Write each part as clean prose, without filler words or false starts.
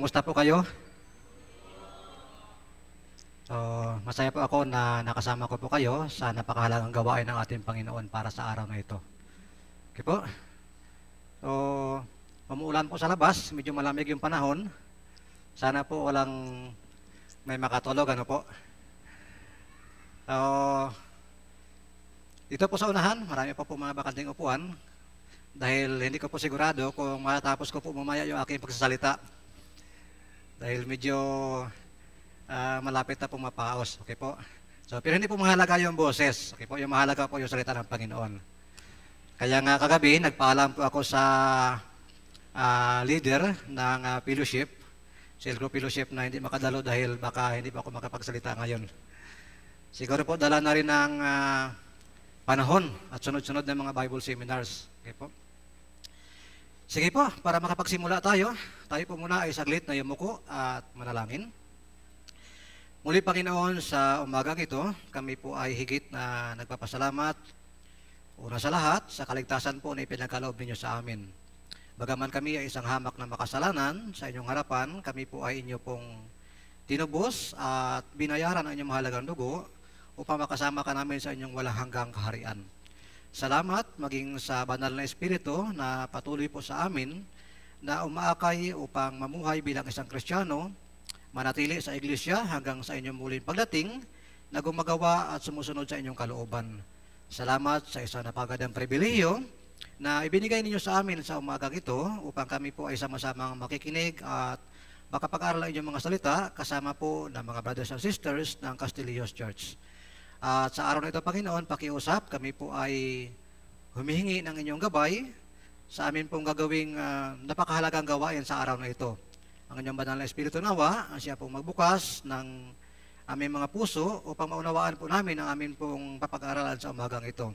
Kumusta po kayo? So, masaya po ako na nakasama ko po kayo sa napakahalagang gawain ng ating Panginoon para sa araw na ito. Okay po? So, umuulan po sa labas, medyo malamig yung panahon. Sana po walang may makatulog, ano po? So, dito po sa unahan, marami pa po mga bakanting upuan dahil hindi ko po sigurado kung matatapos ko po mamaya yung aking pagsasalita. Dahil medyo malapit na po mapaos. Okay po? So, pero hindi po mahalaga yung boses. Okay po? Yung mahalaga po yung salita ng Panginoon. Kaya nga kagabi, nagpaalam po ako sa leader ng fellowship, cell group fellowship na hindi makadalo dahil baka hindi pa ako makapagsalita ngayon. Siguro po dala na rin ng panahon at sunod-sunod na mga Bible seminars. Okay po? Sige po, para makapagsimula tayo po muna ay saglit na yumuko at manalangin. Muli Panginoon, sa umagang ito, kami po ay higit na nagpapasalamat, una sa lahat, sa kaligtasan po na ipinagkaloob ninyo sa amin. Bagaman kami ay isang hamak na makasalanan sa inyong harapan, kami po ay inyo pong tinubos at binayaran ang inyong mahalagang dugo upang makasama ka namin sa inyong walang hanggang kaharian. Salamat maging sa banal na Espiritu na patuloy po sa amin na umaakay upang mamuhay bilang isang Kristiyano, manatili sa iglesia hanggang sa inyong muling pagdating na gumagawa at sumusunod sa inyong kalooban. Salamat sa isa na pagadang pribilehiyo na ibinigay ninyo sa amin sa umagang ito upang kami po ay sama-samang makikinig at makapag-aral ang inyong mga salita kasama po ng mga brothers and sisters ng Castilios Church. At sa araw na ito, Panginoon, pakiusap, kami po ay humihingi ng inyong gabay sa amin pong gagawing napakahalagang gawain sa araw na ito. Ang inyong banal na Espiritu nawa, siya pong magbukas ng aming mga puso upang maunawaan po namin ang amin pong papag-aralan sa umagang ito.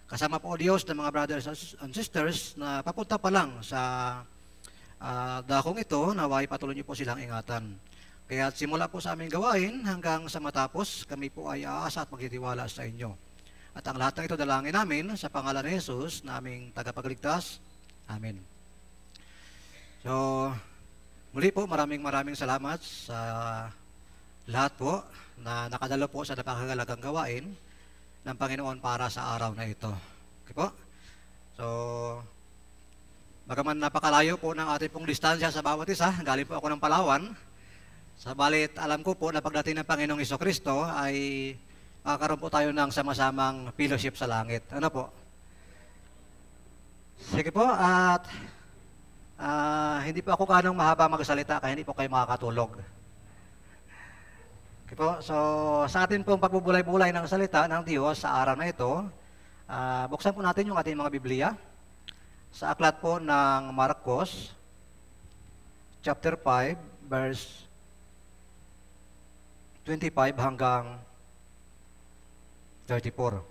Kasama po o Diyos ng mga brothers and sisters na papunta pa lang sa dakong ito, naway patuloy niyo po silang ingatan. Kaya simula po sa aming gawain hanggang sa matapos, kami po ay aasa at magtitiwala sa inyo. At ang lahat ng ito dalangin namin sa pangalan ni Jesus na aming tagapagligtas. Amen. So, muli po maraming salamat sa lahat po na nakadalo po sa napakahalagang gawain ng Panginoon para sa araw na ito. Okay po? So, bagaman napakalayo po ng ating pong distansya sa bawat isa, galing po ako ng Palawan. Sabalit, alam ko po na pagdating ng Panginoong Jesucristo ay makakaroon po tayo ng sama-samang fellowship sa langit. Ano po? Sige po, at hindi po ako kanong mahaba magsalita kaya hindi po kayo makakatulog. Okay po, so sa atin pong pagbubulay-bulay ng salita ng Diyos sa araw na ito, buksan po natin yung ating mga Biblia sa aklat po ng Marcos, chapter 5, verse 25 hanggang 34.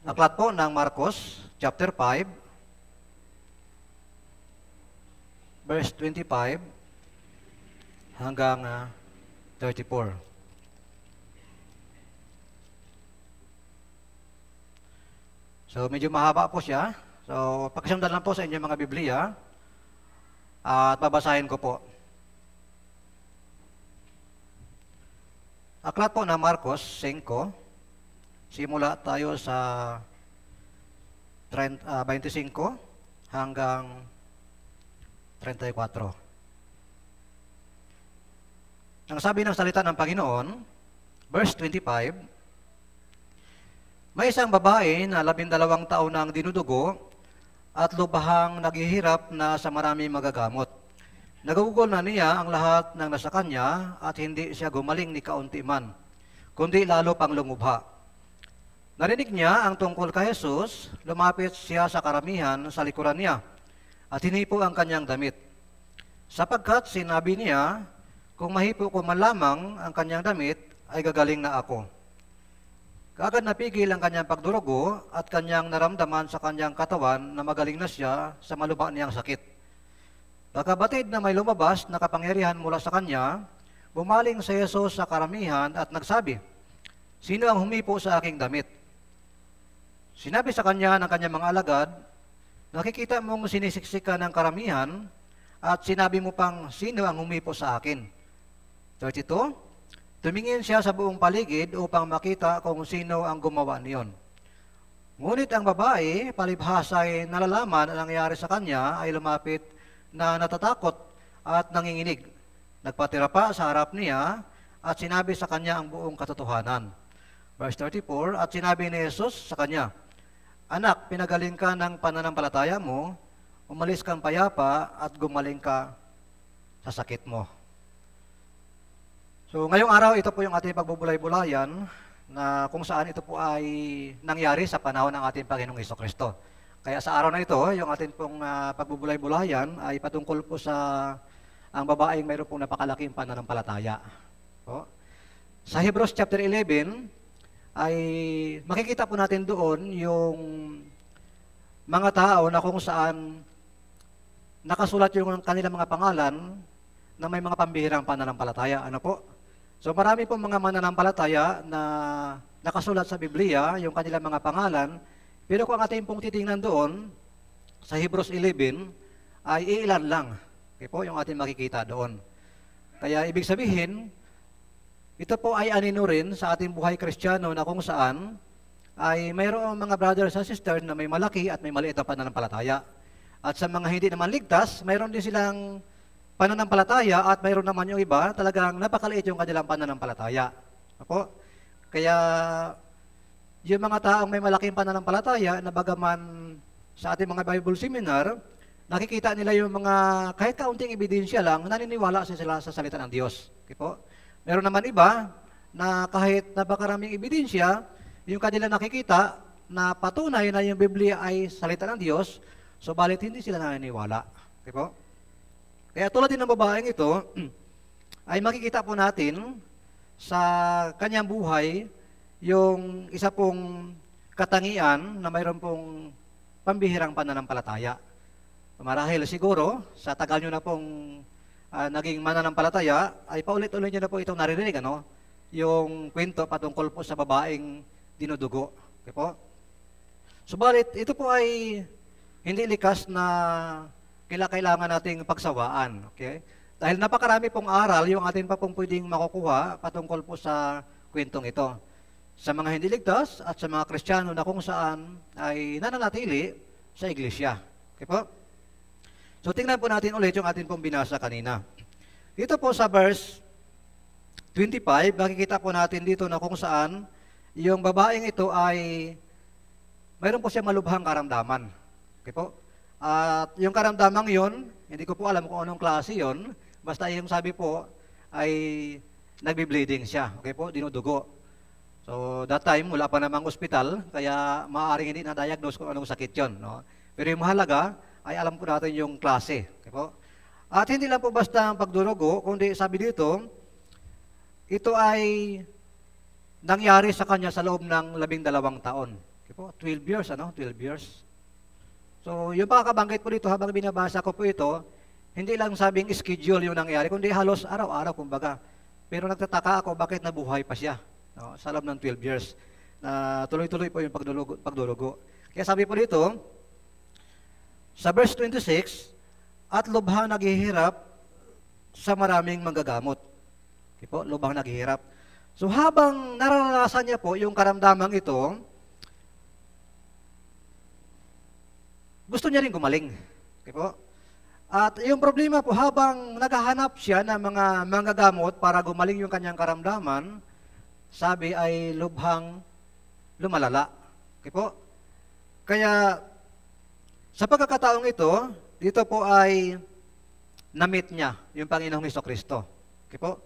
Aklat po ng Marcos, chapter 5, verse 25 hanggang 34. So, medyo mahaba po siya. So, pakisundan lang po sa inyong mga Biblia at babasahin ko po. Aklat po ng Marcos 5, simula tayo sa 25 hanggang 34. Ang sabi ng salita ng Panginoon, verse 25, may isang babae na 12 taon nang dinudugo at lubhang naghihirap na sa maraming magagamot. Nagugol na niya ang lahat ng nasa kanya at hindi siya gumaling ni kaunti man, kundi lalo pang lumubha. Narinig niya ang tungkol kay Jesus, lumapit siya sa karamihan sa likuran niya at hinipo ang kanyang damit. Sapagkat sinabi niya, kung mahipo ko man lamang ang kanyang damit, ay gagaling na ako. Kaagad napigil ang kanyang pagdurugo at kanyang naramdaman sa kanyang katawan na magaling na siya sa malubha niyang sakit. Pagkabatid na may lumabas na kapangyarihan mula sa kanya, bumaling si Jesus sa karamihan at nagsabi, "Sino ang humipo sa aking damit?" Sinabi sa kanya ng kanyang mga alagad, nakikita mong sinisiksik ka ng karamihan at sinabi mo pang, sino ang humipo sa akin? 32, tumingin siya sa buong paligid upang makita kung sino ang gumawa niyon. Ngunit ang babae, palibhasa ay nalalaman ang nangyari sa kanya, ay lumapit na natatakot at nanginginig. Nagpatira pa sa harap niya at sinabi sa kanya ang buong katotohanan. Verse 34, at sinabi ni Jesus sa kanya, Anak, pinagaling ka ng pananampalataya mo, umalis kang payapa at gumaling ka sa sakit mo. So ngayong araw, ito po yung ating pagbubulay-bulayan na kung saan ito po ay nangyari sa panahon ng ating Panginoong Hesukristo. Kaya sa araw na ito, yung ating pong pagbubulay-bulayan ay patungkol po sa ang babaeng mayroon pong napakalaking pananampalataya. Po. Sa Hebrews chapter 11, ay makikita po natin doon yung mga tao na kung saan nakasulat yung kanilang mga pangalan na may mga pambihirang pananampalataya. Ano po? So marami pong mga mananampalataya na nakasulat sa Biblia, yung kanilang mga pangalan, pero kung ating pong titingnan doon, sa Hebrews 11, ay ilan lang. Okay po, yung ating makikita doon. Kaya ibig sabihin, ito po ay anino rin sa ating buhay Kristiyano na kung saan ay mayroong mga brothers and sisters na may malaki at may maliit na pananampalataya. At sa mga hindi naman ligtas, mayroon din silang pananampalataya at mayroon naman yung iba, talagang napakaliit yung kanilang pananampalataya. Apo? Kaya yung mga taong may malaking pananampalataya na bagaman sa ating mga Bible seminar, nakikita nila yung mga kahit kaunting ebidensya lang, naniniwala sila sa salita ng Diyos. Okay po? Meron naman iba na kahit napakaraming ebidensya, yung kanila nakikita na patunay na yung Biblia ay salita ng Diyos, subalit hindi sila naniniwala. Okay po? Kaya tulad din ng babaeng ito, ay makikita po natin sa kanyang buhay yung isa pong katangian na mayroon pong pambihirang pananampalataya. Marahil siguro, sa tagal nyo na pong naging mananampalataya, ay paulit-ulit nyo na po itong naririnig, ano? Yung kwento patungkol po sa babaeng dinudugo. Okay po? Subalit, ito po ay hindi likas na kailangan nating pagsawaan. Okay? Dahil napakarami pong aral yung atin pa pong pwedeng makukuha patungkol po sa kwentong ito. Sa mga hindi ligtas at sa mga Kristiyano na kung saan ay nananatili sa iglesia. Okay po? So tingnan po natin ulit yung atin pong binasa kanina. Dito po sa verse 25, makikita po natin dito na kung saan yung babaeng ito ay mayroon po siya malubhang karamdaman. Okay po? At yung karamdamang yon, hindi ko po alam kung anong klase yon, basta yung sabi po ay nagbi-bleeding siya. Okay po? Dinudugo. So that time, wala pa namang ospital, kaya maaaring hindi na-diagnose kung anong sakit yon. No? Pero yung mahalaga, ay alam po natin yung klase. Okay po? At hindi lang po basta ang pagdurugo, kundi sabi dito, ito ay nangyari sa kanya sa loob ng 12 taon. Okay po? 12 years, ano? 12 years. So, yung pagkabanggit po dito habang binabasa ko po ito, hindi lang sabing schedule yung nangyari, kundi halos araw-araw, kumbaga. Pero nagtataka ako bakit nabuhay pa siya, no? Sa loob ng 12 years. Na tuloy-tuloy po yung pagdurugo. Kaya sabi po dito, sa verse 26, at lubhang naghihirap sa maraming manggagamot. Okay po, lubhang naghihirap. So habang nararanasan niya po yung karamdamang ito, gusto niya rin gumaling. Okay po? At yung problema po, habang naghahanap siya ng mga manggagamot para gumaling yung kanyang karamdaman, sabi ay lubhang lumalala. Okay po? Kaya, sa pagkakataong ito, dito po ay na-meet niya yung Panginoong Hesukristo. Okay po?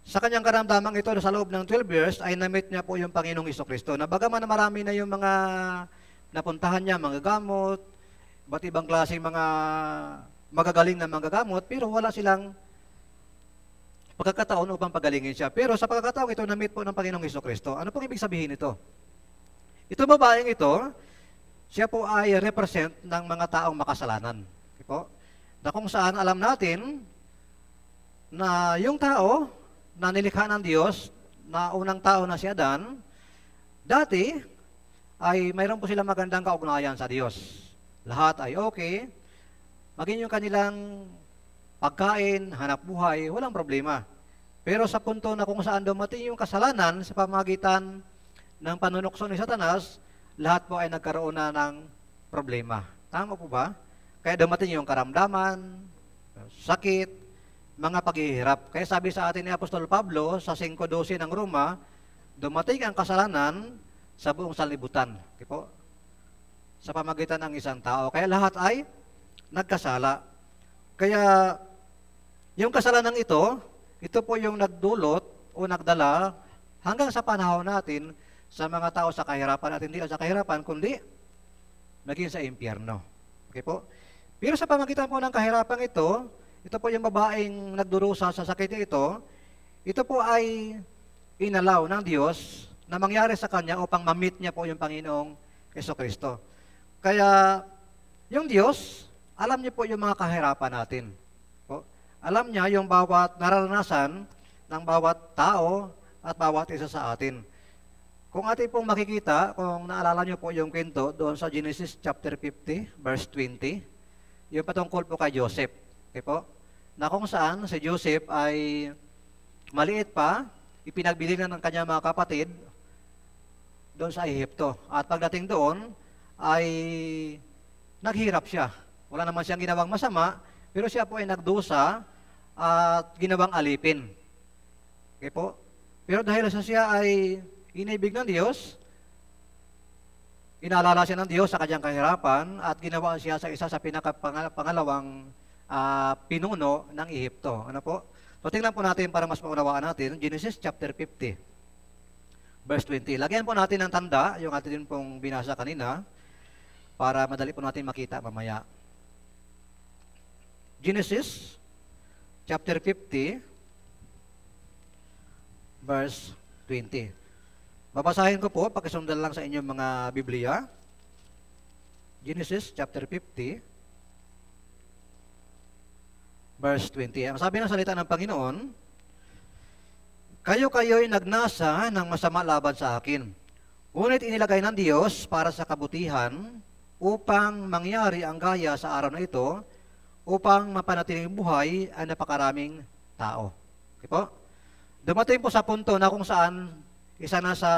Sa kanyang karamdamang ito, sa loob ng 12 years, ay na-meet niya po yung Panginoong Hesukristo. Na bagaman marami na yung mga napuntahan niya, manggagamot, ba't ibang klaseng mga magagaling na manggagamot, pero wala silang pagkakataon upang pagalingin siya. Pero sa pagkakataong ito, na-meet po ng Panginoong Hesukristo. Ano pong ibig sabihin ito? Ito babaeng ito, siya po ay represent ng mga taong makasalanan. Okay po? Na kung saan alam natin na yung tao na nilikha ng Diyos, na unang tao na si Adan, dati ay mayroon po silang magandang kaugnayan sa Diyos. lahat ay okay, maging yung kanilang pagkain, hanap buhay, walang problema. Pero sa punto na kung saan dumating yung kasalanan sa pamagitan ng panunukso ni Satanas, lahat po ay nagkaroon na ng problema. Tama po ba? Kaya dumating yung karamdaman, sakit, mga paghihirap. Kaya sabi sa atin ni Apostol Pablo sa 5:12 ng Roma, dumating ang kasalanan sa buong sanlibutan. Okay po? Sa pamagitan ng isang tao. Kaya lahat ay nagkasala. Kaya yung kasalanan ito po yung nagdulot o nagdala hanggang sa panahon natin sa mga tao sa kahirapan at hindi lang sa kahirapan, kundi maging sa impyerno. Okay po? Pero sa pamagitan po ng kahirapan ito po yung babaeng nagdurusa sa sakit ito po ay inalaw ng Diyos na mangyari sa kanya upang ma-meet niya po yung Panginoong Jesucristo. Kaya yung Diyos, alam niya po yung mga kahirapan natin. Po. Alam niya yung bawat nararanasan ng bawat tao at bawat isa sa atin. Kung atin pong makikita, kung naalala niyo po yung kwento doon sa Genesis chapter 50, verse 20, yung patungkol po kay Joseph. Okay po? Na kung saan si Joseph ay maliit pa, ipinagbili na ng kanyang mga kapatid doon sa Ehipto. At pagdating doon, ay naghirap siya. Wala naman siyang ginawang masama, pero siya po ay nagdusa at ginawang alipin. Okay po? Pero dahil sa siya ay inibig ng Diyos, inaalala siya ng Diyos sa kanyang kahirapan at ginawa siya sa isa sa pangalawang pinuno ng Ehipto. Ano po? So tingnan po natin para mas maunawaan natin, Genesis chapter 50, verse 20. Lagyan po natin ng tanda, yung atin pong binasa kanina, para madali po natin makita mamaya. Genesis chapter 50, verse 20. Babasahin ko po, pakisundan lang sa inyong mga Biblia. Genesis chapter 50, verse 20. Ang sabi ng salita ng Panginoon, kayo-kayo'y nagnasa ng masama laban sa akin. Ngunit inilagay ng Diyos para sa kabutihan upang mangyari ang gaya sa araw na ito upang mapanatiling buhay ang napakaraming tao. Okay po? Dumating po sa punto na kung saan isa na sa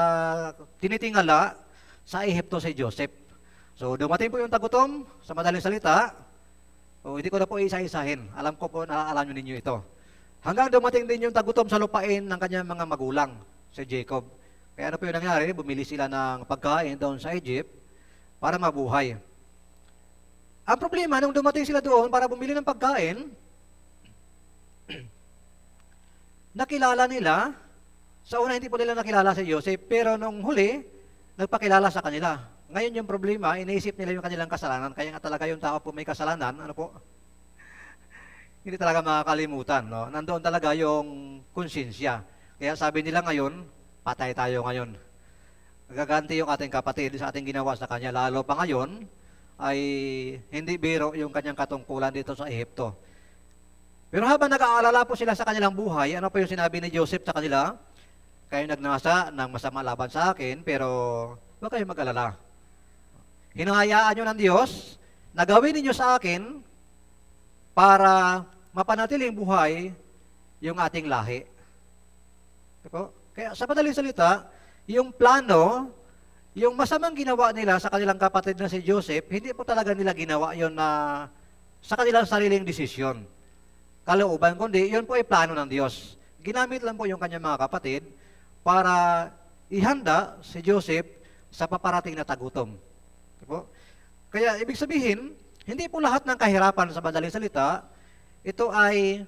tinitingala sa Ehipto si Joseph. So dumating po yung tagutom, sa madaling salita, hindi ko na po isa-isahin. Alam ko po na alam ninyo ito. Hanggang dumating din yung tagutom sa lupain ng kanyang mga magulang, si Jacob. Kaya ano po yung nangyari? Bumili sila ng pagkain doon sa Egypt para mabuhay. Ang problema, nung dumating sila doon para bumili ng pagkain, nakilala nila, sa una hindi po nila nakilala si Joseph, pero nung huli, nagpakilala sa kanila. Ngayon yung problema, iniisip nila yung kanilang kasalanan, kaya nga talaga yung tao po may kasalanan, ano po? Hindi talaga makakalimutan, no? Nandoon talaga yung konsensya. Kaya sabi nila ngayon, patay tayo ngayon. Gaganti yung ating kapatid sa ating ginawa sa kanya, lalo pa ngayon, ay hindi biro yung kanyang katungkulan dito sa Ehipto. Pero habang nag-aalala po sila sa kanilang buhay, ano po yung sinabi ni Joseph sa kanila? Kayo nagnasa ng masama laban sa akin, pero huwag kayong mag-alala. Hinahayaan nyo ng Diyos na gawin ninyo sa akin para mapanatiling buhay yung ating lahi. Kaya sa madaling salita, yung plano, yung masamang ginawa nila sa kanilang kapatid na si Joseph, hindi po talaga nila ginawa yon na sa kanilang sariling desisyon. Kalooban, kundi yun po ay plano ng Diyos. Ginamit lang po yung kanyang mga kapatid para ihanda si Joseph sa paparating na tagutom. Kaya ibig sabihin, hindi po lahat ng kahirapan sa madaling salita, ito ay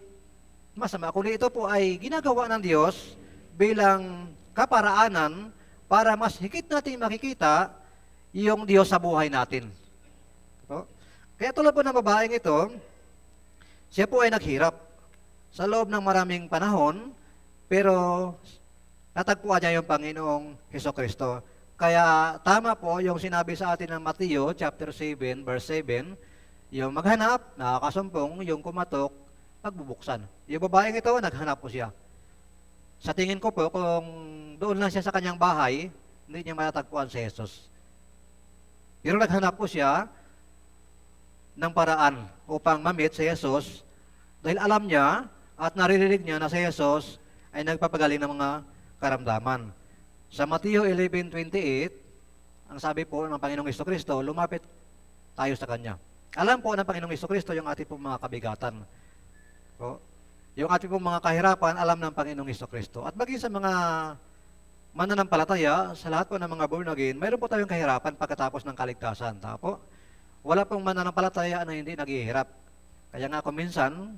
masama. Kundi ito po ay ginagawa ng Diyos bilang kaparaanan para mas higit natin makikita yung Diyos sa buhay natin. Kaya tulad po ng babaeng ito, siya po ay naghirap sa loob ng maraming panahon, pero natagpuan niya yung Panginoong Hesukristo. Kaya tama po yung sinabi sa atin ng Mateo chapter 7 verse 7, yung maghanap, nakakasumpong, yung kumatok, pagbubuksan. Yung babaeng ito, naghanap po siya. Sa tingin ko po, kung doon lang siya sa kanyang bahay, hindi niya matatagpuan si Jesus. Pero naghanap po siya, ng paraan upang ma-meet si Jesus dahil alam niya at naririnig niya na si Jesus ay nagpapagaling ng mga karamdaman. Sa Mateo 11:28, ang sabi po ng Panginoong Jesucristo, lumapit tayo sa Kanya. Alam po ng Panginoong Jesucristo yung ating pong mga kabigatan. O, yung ating pong mga kahirapan, alam ng Panginoong Jesucristo. At maging sa mga mananampalataya, sa lahat po ng mga born again, mayroon po tayong kahirapan pagkatapos ng kaligtasan. Tapo, wala pong mananampalataya na hindi naghihirap. Kaya nga ako minsan,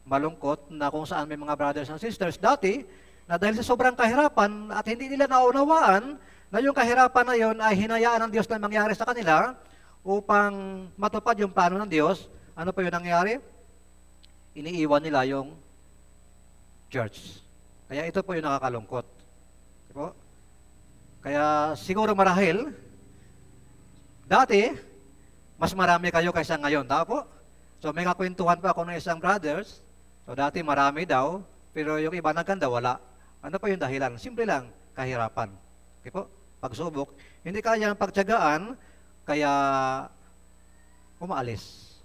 malungkot na kung saan may mga brothers and sisters dati na dahil sa sobrang kahirapan at hindi nila naunawaan na yung kahirapan na yon ay hinayaan ng Diyos na mangyari sa kanila upang matupad yung plano ng Diyos. Ano pa yung nangyari? Iniiwan nila yung church. Kaya ito po yung nakakalungkot. Diba? Kaya siguro marahil, dati, mas marami kayo kaysa ngayon. Tapo? So may kakwentuhan pa ako ng isang brothers. So dati marami daw, pero yung iba nagkanda wala. Ano pa yung dahilan? Simple lang, kahirapan. Okay po? Pagsubok. Hindi kaya ang pagtiyagaan, kaya umaalis.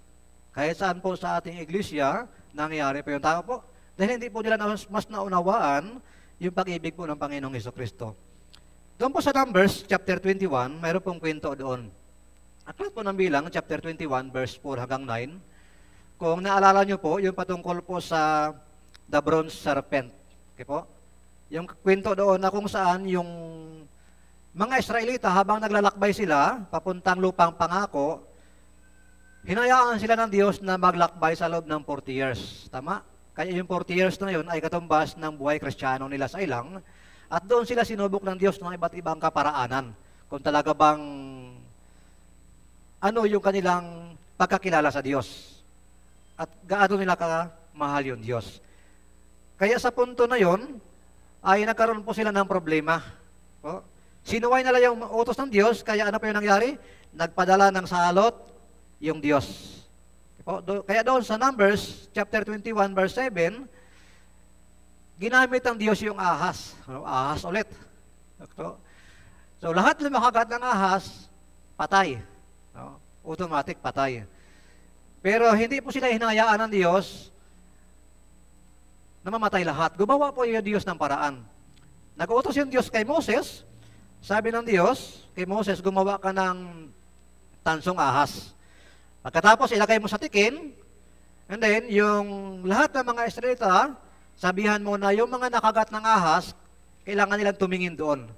Kahit saan po sa ating iglesia, nangyayari po yung tao po. Dahil hindi po nila mas naunawaan yung pag-ibig po ng Panginoong Jesucristo. Doon po sa Numbers, chapter 21, mayroon pong kwento doon. Aklat po ng bilang, chapter 21, verse 4 hanggang 9. Kung naalala nyo po, yung patungkol po sa the bronze serpent. Okay po? Yung kwento doon na kung saan yung mga Israelita habang naglalakbay sila, papuntang lupang pangako, hinayaan sila ng Diyos na maglakbay sa loob ng 40 years. Tama? Kaya yung 40 years na yun ay katumbas ng buhay Kristiyano nila sa ilang. At doon sila sinubok ng Diyos ng iba't ibang kaparaanan. Kung talaga bang ano yung kanilang pagkakilala sa Diyos. At gaano nila kamahal yung Diyos. Kaya sa punto na yon ay nagkaroon po sila ng problema. O, sinuway nila yung utos ng Diyos, kaya ano po yung nangyari? Nagpadala ng salot yung Diyos. Kaya doon sa Numbers, chapter 21, verse 7, ginamit ng Diyos yung ahas. Ahas ulit. So lahat na makagat ng ahas, patay. Automatic patay. Pero hindi po sila hinayaan ng Diyos na mamatay lahat. Gumawa po yung Diyos ng paraan. Nag-utos yung Diyos kay Moses. Sabi ng Diyos, kay Moses, gumawa ka ng tansong ahas. Pagkatapos, ilagay mo sa tikin, and then, yung lahat ng mga Israelita, sabihan mo na yung mga nakagat ng ahas, kailangan nilang tumingin doon.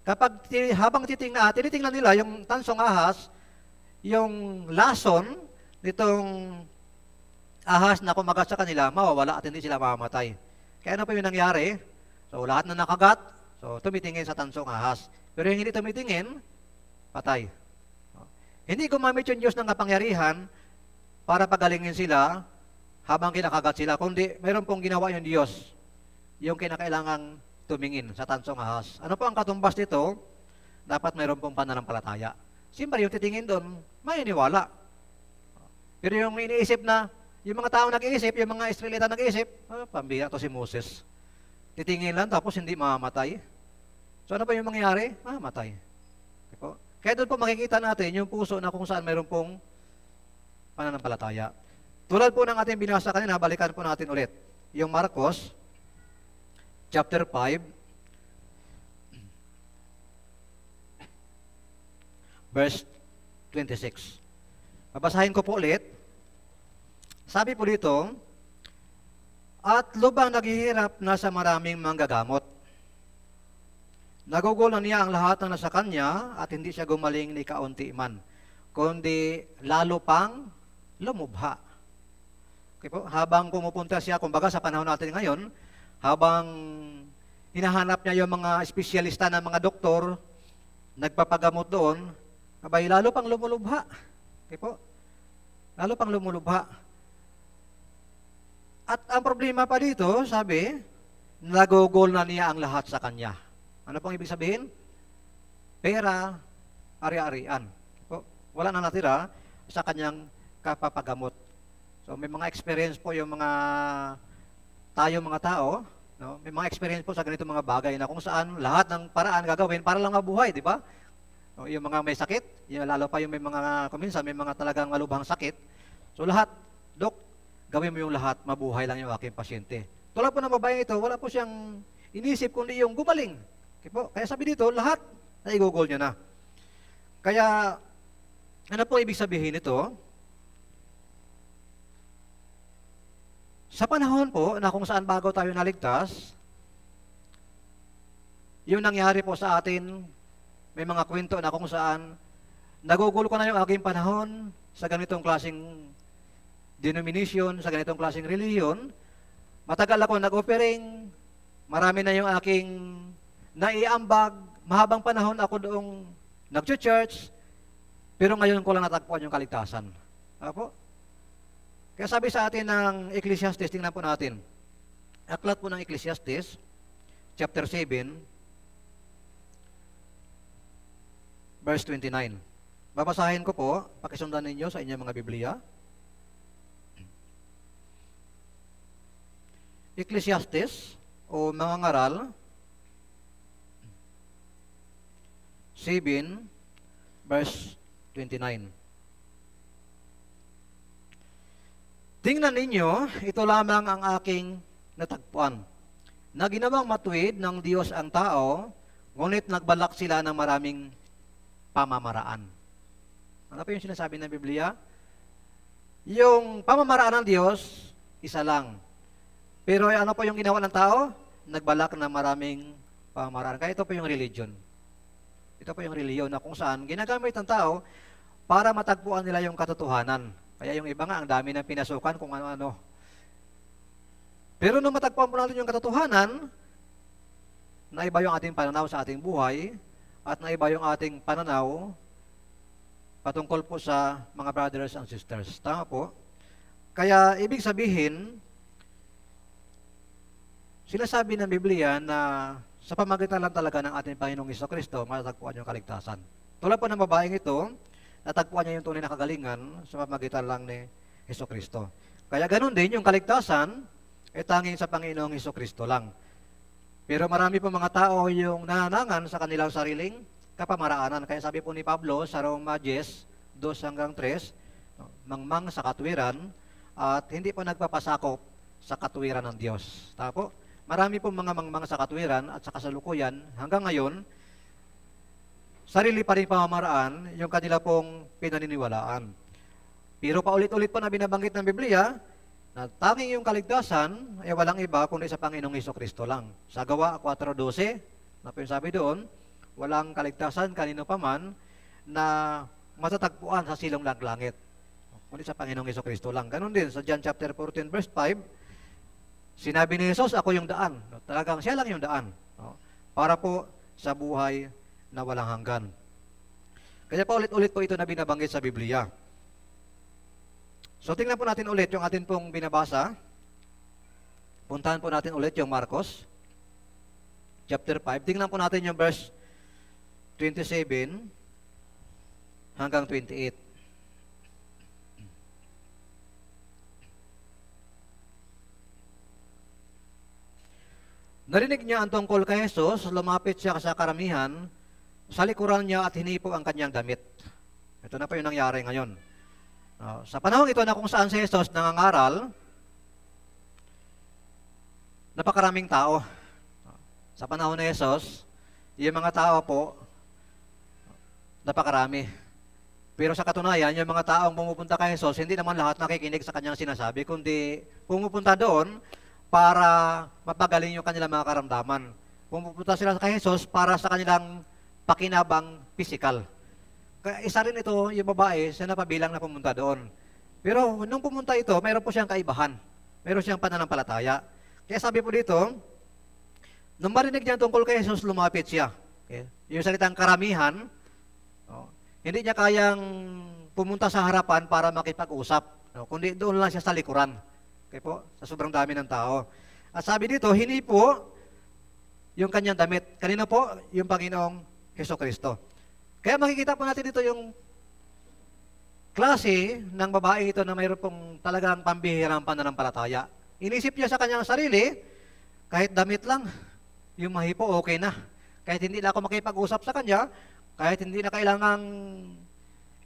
Kapag habang tinitingnan nila yung tansong ahas, yung lason nitong ahas na kumagat sa kanila, mawawala at hindi sila mamamatay. Kaya ano pa yung nangyari? So, lahat na nakagat, so tumitingin sa tansong ahas. Pero yung hindi tumitingin, patay. Hindi gumamit yung Diyos ng kapangyarihan para pagalingin sila habang kinakagat sila, kundi mayroon pong ginawa yung Diyos, yung kinakailangang tumingin sa tansong ahas. Ano po ang katumbas nito? Dapat mayroon pong pananampalataya. Siyempre, yung titingin doon, mayiniwala. Pero yung iniisip na, yung mga tao nag-iisip, yung mga Israelita nag-iisip, pambira to si Moses. Titingin lang, tapos hindi mamamatay. So ano pa yung mangyayari? Mamamatay. Okay po? Kaya doon po makikita natin yung puso na kung saan mayroon pong pananampalataya. Tulad po ng ating binasa kanina, balikan po natin ulit. Yung Marcos, chapter 5, verse 26. Babasahin ko po ulit. Sabi po dito, at lubang naghihirap na sa maraming manggagamot. Nagugol na niya ang lahat ng nasa kanya at hindi siya gumaling ni kaunti man, kundi lalo pang lumubha. Okay po? Habang pumupunta siya, kumbaga sa panahon natin ngayon, habang hinahanap niya yung mga espesyalista ng mga doktor, nagpapagamot doon, abay lalo pang lumulubha. Okay po? Lalo pang lumulubha. At ang problema pa dito, sabi, nagugol na niya ang lahat sa kanya. Ano pong ibig sabihin? Pera, ari-arian. Wala na natira sa kanyang kapapagamot. So may mga experience po yung mga mga tao, no? May mga experience po sa ganitong mga bagay na kung saan lahat ng paraan gagawin para lang mabuhay, di ba? O, yung mga may sakit, yung lalo pa yung may mga kuminsan may mga talagang malubhang sakit, So lahat, Dok, gawin mo yung lahat, mabuhay lang yung aking pasyente. Tulad po ng babaeng ito, wala po siyang inisip kundi yung gumaling. Okay po? Kaya sabi dito, lahat na igugol niya na. Kaya, ano po ibig sabihin nito? Sa panahon po na kung saan bago tayo naligtas, yung nangyari po sa atin, may mga kwento na kung saan nagugulo ko na yung aking panahon sa ganitong klaseng denomination, sa ganitong klaseng reliyon. Matagal ako nag-offering, marami na yung aking naiambag, mahabang panahon ako doong nag-church, pero ngayon ko lang natagpuan yung kaligtasan. Apo? Kaya sabi sa atin ng Ecclesiastes, tingnan po natin. Aklat po ng Ecclesiastes, chapter 7, verse 29. Babasahin ko po, pakisundan ninyo sa inyong mga Biblia. Ecclesiastes, o mga ngaral, 7, verse 29. Tingnan ninyo, ito lamang ang aking natagpuan, na ginawang matuwid ng Diyos ang tao, ngunit nagbalak sila ng maraming pamamaraan. Ano pa yung sinasabi ng Biblia? Yung pamamaraan ng Diyos, isa lang. Pero ano po yung ginawa ng tao? Nagbalak ng maraming pamamaraan. Kaya ito po yung religion. Ito po yung reliyon na kung saan ginagamit ng tao para matagpuan nila yung katotohanan. Kaya yung iba nga, ang dami ng pinasukan kung ano-ano. Pero nung matagpuan po natin yung katotohanan, naiba yung ating pananaw sa ating buhay, at naiba yung ating pananaw patungkol po sa mga brothers and sisters. Tama po? Kaya, ibig sabihin, sinasabi ng Biblia na sa pamagitan lang talaga ng ating Panginoong Jesucristo, matatagpuan yung kaligtasan. Tulad po ng babaeng ito, natagpuan niya yung tunay na kagalingan sa pamagitan lang ni Jesucristo. Kaya ganun din, yung kaligtasan, tanging sa Panginoong Jesucristo lang. Pero marami po mga tao yung nananangan sa kanilang sariling kapamaraanan. Kaya sabi po ni Pablo sa Roma 10:2-3, mangmang sa katwiran at hindi po nagpapasakop sa katwiran ng Diyos. Tama po? Marami po mga mangmang sa katwiran at sa kasalukuyan hanggang ngayon, sarili pa rin pamamaraan yung kanila pong pinaniniwalaan. Pero paulit-ulit po na binabanggit ng Biblia, na tanging yung kaligtasan ay walang iba kundi sa Panginoong Jesucristo lang. Sa Gawa 4:12, na po yung sabi doon, walang kaligtasan kanino pa man na matatagpuan sa silong langit, kundi sa Panginoong Jesucristo lang. Ganon din sa John chapter 14 verse 5, sinabi ni Jesus, ako yung daan. Talagang siya lang yung daan. Para po sa buhay na walang hanggan. Kaya pa ulit-ulit po ito na binabanggit sa Biblia. So tingnan po natin ulit yung atin pong binabasa. Puntahan po natin ulit yung Marcos chapter 5. Tingnan po natin yung verse 27 hanggang 28. Narinig niya ang tungkol kay Jesus, lumapit siya sa karamihan, sa likuran niya at hinipo ang kanyang damit. Ito na po yung nangyari ngayon. Sa panahon ito na kung saan si Jesus nangangaral, napakaraming tao. Sa panahon ni Jesus, yung mga tao po, napakarami. Pero sa katunayan, yung mga taong pumupunta kay Jesus, hindi naman lahat nakikinig sa kanyang sinasabi, kundi pumupunta doon para mapagaling yung kanilang mga karamdaman. Pumupunta sila kay Jesus para sa kanilang pakinabang pisikal. Kaya isa rin ito, yung babae, siya napabilang na pumunta doon. Pero nung pumunta ito, mayroon po siyang kaibahan. Mayroon siyang pananampalataya. Kaya sabi po dito, nung marinig niya tungkol kay Jesus, lumapit siya. Okay? Yung salitang karamihan, hindi niya kayang pumunta sa harapan para makipag-usap. Kundi doon lang siya sa likuran. Okay po? Sa sobrang dami ng tao. At sabi dito, hinipo yung kanyang damit. Kanina po, yung Panginoong Jesucristo. Kaya makikita po natin dito yung klase ng babae ito na mayroon pong talagang pambihirang pananampalataya. Inisip niya sa kanyang sarili, kahit damit lang, yung mahipo okay na. Kahit hindi na ako makipag-usap sa kanya, kahit hindi na kailangang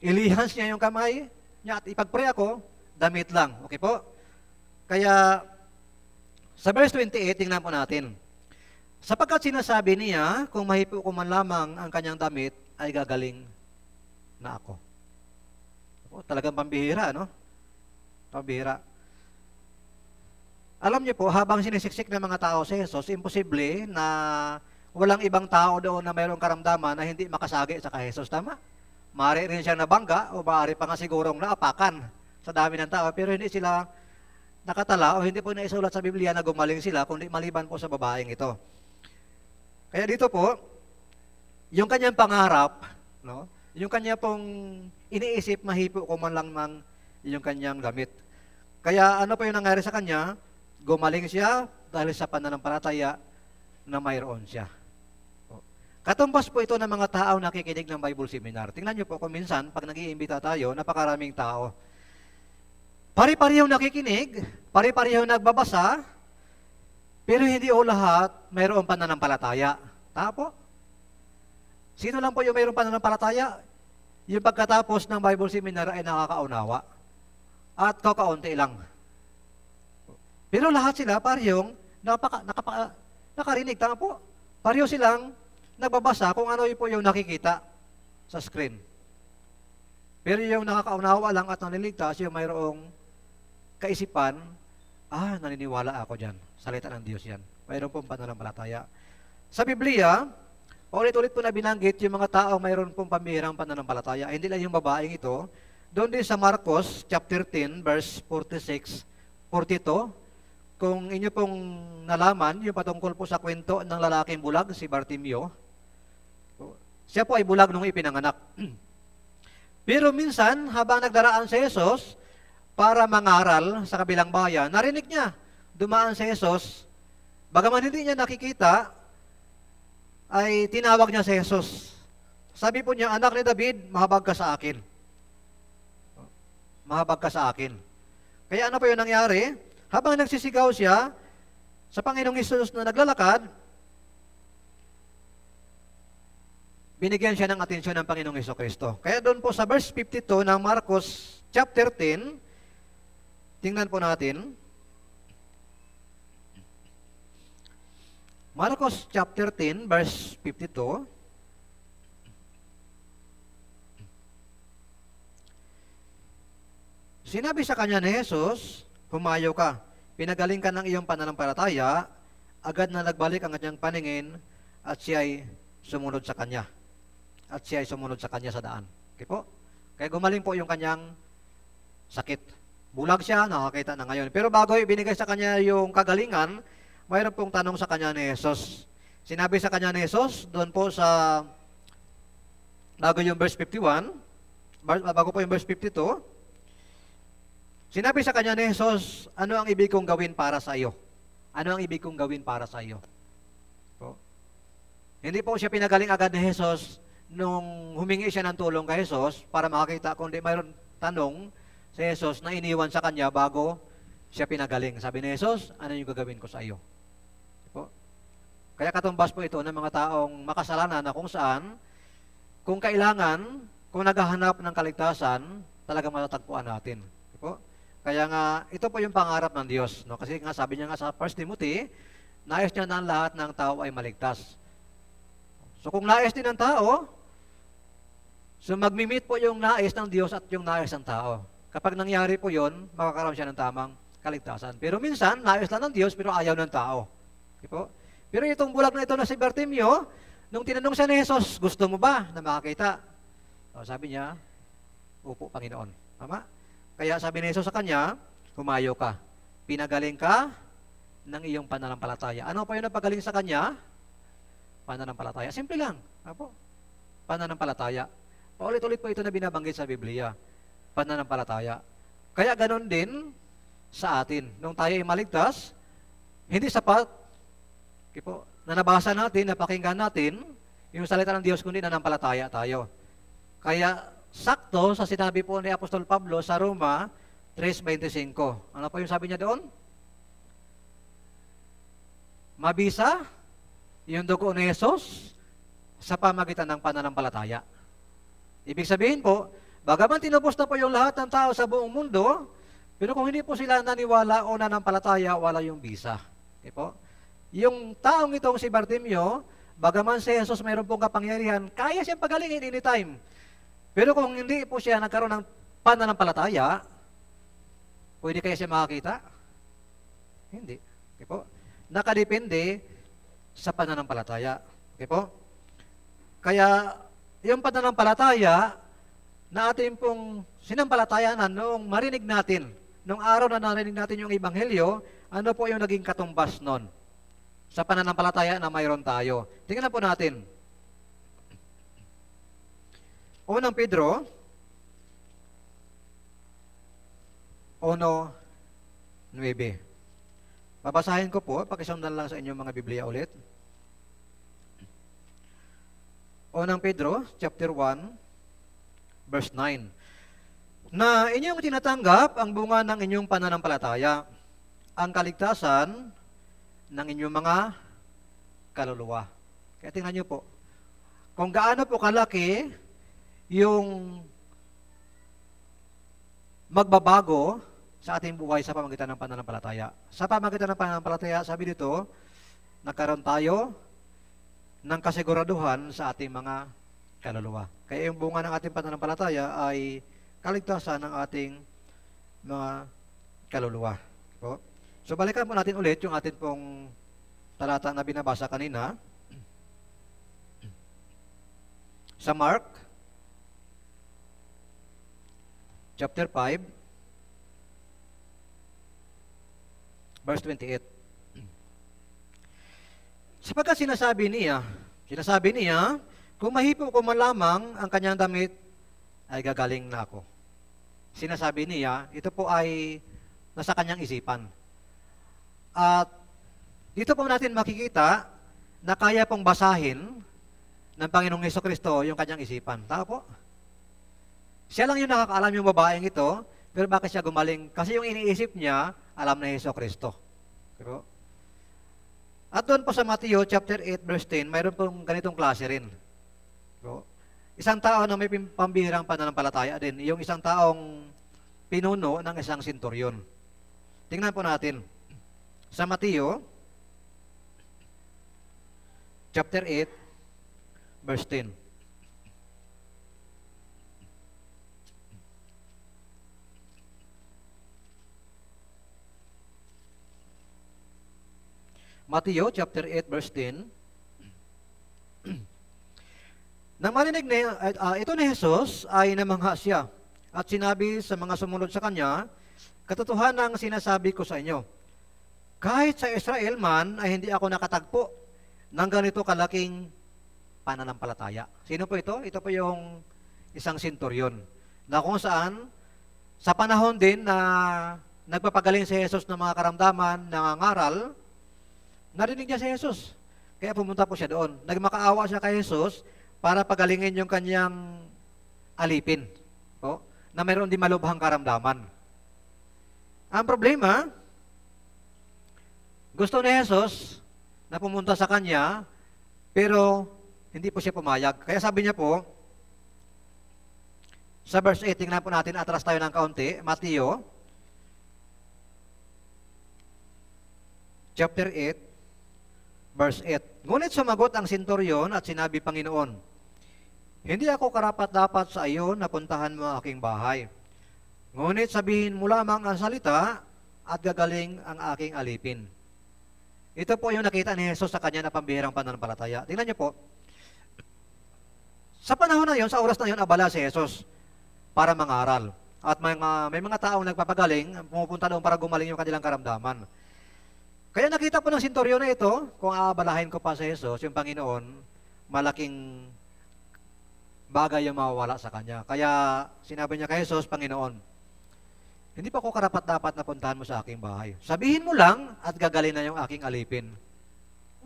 ilihans niya yung kamay niya at ipag-pray ako, damit lang. Okay po? Kaya, sa verse 28, tingnan po natin. Sapagkat sinasabi niya, kung mahipo ko man lamang ang kanyang damit, ay gagaling na ako. Talagang pambihira, no? Pambihira. Alam niyo po, habang sinisiksik ng mga tao si Jesus, imposible na walang ibang tao doon na mayroong karamdaman na hindi makasagi sa kay Jesus. Tama? Maaari rin siyang nabangga o maaari pa nga sigurong naapakan sa dami ng tao, pero hindi sila nakatala o hindi po naisulat sa Biblia na gumaling sila, kundi maliban po sa babaeng ito. Kaya dito po, yung kanyang pangarap, no? Yung kanya pong iniisip, mahipo ko man lang ng yung kanyang damit. Kaya ano po yung nangyari sa kanya? Gumaling siya dahil sa pananampalataya na mayroon siya. Katumbas po ito ng mga tao nakikinig ng Bible Seminar. Tingnan niyo po kung minsan, pag nag-iimbita tayo, napakaraming tao. Pari-parihong nakikinig, pari-parihong nagbabasa, pero hindi o lahat mayroong pananampalataya. Tama po? Sino lang po yung mayroong pananampalataya? Yung pagkatapos ng Bible Seminar ay nakakaunawa. At kakaunti lang. Pero lahat sila parehong nakarinig. Tama po? Pareho silang nagbabasa kung ano po yung nakikita sa screen. Pero yung nakakaunawa lang at naliligtas, yung mayroong kaisipan, naniniwala ako dyan. Salita ng Diyos yan. Mayroon pong pananampalataya. Sa Biblia, ulit-ulit po na binanggit yung mga tao mayroon pong pambihirang pananampalataya. Hindi lang yung babaeng ito. Doon din sa Marcos, chapter 10, verse 46, 42, kung inyo pong nalaman, yung patungkol po sa kwento ng lalaking bulag, si Bartimeo, siya po ay bulag nung ipinanganak. Pero minsan, habang nagdaraan si Jesus para mangaral sa kabilang bayan, narinig niya, dumaan si Jesus, bagaman hindi niya nakikita, ay tinawag niya si Jesus. Sabi po niya, anak ni David, mahabag ka sa akin. Mahabag ka sa akin. Kaya ano po yung nangyari? Habang nagsisigaw siya sa Panginoong Hesus na naglalakad, binigyan siya ng atensyon ng Panginoong Hesukristo. Kaya doon po sa verse 52 ng Marcos chapter 10, tingnan po natin. Marcos chapter 10, verse 52. Sinabi sa kanya ni Jesus, humayo ka, pinagaling ka ng iyong pananampalataya, agad na nagbalik ang kanyang paningin at siya ay sumunod sa kanya. At siya ay sumunod sa kanya sa daan. Okay po? Kaya gumaling po yung kanyang sakit. Bulag siya, nakakita na ngayon. Pero bago ibinigay sa kanya yung kagalingan, mayroon pong tanong sa kanya ni Jesus. Sinabi sa kanya ni Jesus, doon po sa, bago yung verse 51, bago po yung verse 52, sinabi sa kanya ni Jesus, ano ang ibig kong gawin para sa iyo? Ano ang ibig kong gawin para sa iyo? Po? Hindi po siya pinagaling agad ni Jesus nung humingi siya ng tulong kay Jesus para makakita, kundi mayroon tanong si Jesus na iniwan sa kanya bago siya pinagaling. Sabi ni Jesus, ano yung gagawin ko sa iyo? Po? Kaya katumbas po ito ng mga taong makasalanan na kung saan, kung kailangan, kung naghahanap ng kaligtasan, talagang matatagpuan natin. Po? Kaya nga, ito po yung pangarap ng Diyos. No? Kasi nga sabi niya nga sa 1 Timothy, nais niya na ang lahat ng tao ay maligtas. So kung nais din ng tao, so magmi-meet po yung nais ng Diyos at yung nais ng tao. Kapag nangyari po yun, makakaroon siya ng tamang kaligtasan. Pero minsan, nais lang ng Diyos pero ayaw ng tao. Okay po? Pero itong bulag na ito na si Bartimeo, nung tinanong siya ni Jesus, gusto mo ba na makakita? So, sabi niya, upo Panginoon. Tama? Kaya sabi ni Jesus sa kanya, humayo ka. Pinagaling ka ng iyong pananampalataya. Ano pa yung napagaling sa kanya? Pananampalataya. Simple lang. Apo? Pananampalataya. Paulit-ulit po ito na binabanggit sa Biblia. Pananampalataya. Kaya ganon din sa atin. Nung tayo ay maligtas, hindi sapat na nabasa natin, napakinggan natin, yung salita ng Diyos, kundi nanampalataya tayo. Kaya sakto sa sinabi po ni Apostol Pablo sa Roma 3:25. Ano po yung sabi niya doon? Mabisa yung dugo ni Jesus sa pamagitan ng pananampalataya. Ibig sabihin po, bagaman tinubos na po yung lahat ng tao sa buong mundo, Pero kung hindi po sila naniwala o nanampalataya, wala yung bisa. Okay po? Yung taong itong si Bartimeo, bagaman si Jesus mayroon pong kapangyarihan, kaya siyang pagalingin anytime. Pero kung hindi po siya nagkaroon ng pananampalataya, pwede kaya siya makakita? Hindi. Okay po? Nakadepende sa pananampalataya. Okay po? Kaya, yung pananampalataya na ating pong sinampalatayanan noong marinig natin, noong araw na narinig natin yung Ebanghelyo, ano po yung naging katumbas nun sa pananampalataya na mayroon tayo? Tingnan po natin. Unang Pedro 1:9. Babasahin ko po, pakisundan lang sa inyong mga Biblia ulit. Unang Pedro, chapter 1, verse 9. Na inyong tinatanggap ang bunga ng inyong pananampalataya, ang kaligtasan ng inyong mga kaluluwa. Kaya tingnan nyo po, kung gaano po kalaki yung magbabago sa ating buhay sa pamagitan ng pananampalataya. Sa pamagitan ng pananampalataya, sabi dito, nagkaroon tayo ng kasiguraduhan sa ating mga kaluluwa. Kaya yung bunga ng ating pananampalataya ay kaligtasan ng ating mga kaluluwa. So balikan po natin ulit yung ating pong talata na binabasa kanina. Sa Mark, chapter 5, verse 28. Sapagkat sinasabi niya, kung mahipo ko man lamang ang kanyang damit, ay gagaling na ako. Sinasabi niya, ito po ay nasa kanyang isipan. At dito po natin makikita na kaya pong basahin ng Panginoong Hesukristo yung kanyang isipan. Tama po? Siya lang yung nakakaalam yung babaeng ito, pero bakit siya gumaling? Kasi yung iniisip niya, alam na Hesukristo. Pero, at doon po sa Mateo chapter 8 verse 10, mayroon pong ganitong klase rin. Pero, isang tao na may pambihirang pananampalataya din, yung isang taong pinuno ng isang senturyon. Tingnan po natin. Sa Mateo chapter 8 verse 10. Mateo chapter 8 verse 10. Nang marinig ito ni Jesus ay namangha siya at sinabi sa mga sumunod sa kanya, katotohanan ang sinasabi ko sa inyo, kahit sa Israel man ay hindi ako nakatagpo ng ganito kalaking pananampalataya. Sino po ito? Ito po yung isang senturyon na kung saan sa panahon din na nagpapagaling si Jesus ng mga karamdaman, nangangaral, narinig niya si Jesus. Kaya pumunta po siya doon. Nagmakaawa siya kay Jesus para pagalingin yung kanyang alipin. Na mayroon din malubhang karamdaman. Ang problema, gusto ni Jesus na pumunta sa kanya, pero hindi po siya pumayag. Kaya sabi niya po, sa verse 8, tingnan po natin, atras tayo ng kaunti, Mateo, chapter 8, verse 8. Ngunit sumagot ang senturyon at sinabi, Panginoon, hindi ako karapat-dapat sa iyo na puntahan mo aking bahay. Ngunit sabihin mo lamang ang salita at gagaling ang aking alipin. Ito po yung nakita ni Jesus sa kanya na pambihirang pananampalataya. Tingnan niyo po, sa panahon na yon, sa oras na yon, abala si Jesus para mangaral. At may mga taong nagpapagaling, pumupunta doon para gumaling yung kanilang karamdaman. Kaya nakita po ng senturyon na ito, kung aabalahin ko pa si Jesus, yung Panginoon, malaking bagay yung mawawala sa kanya. Kaya sinabi niya kay Jesus, Panginoon, hindi pa ako karapat-dapat na puntahan mo sa aking bahay. Sabihin mo lang at gagalin na yung aking alipin.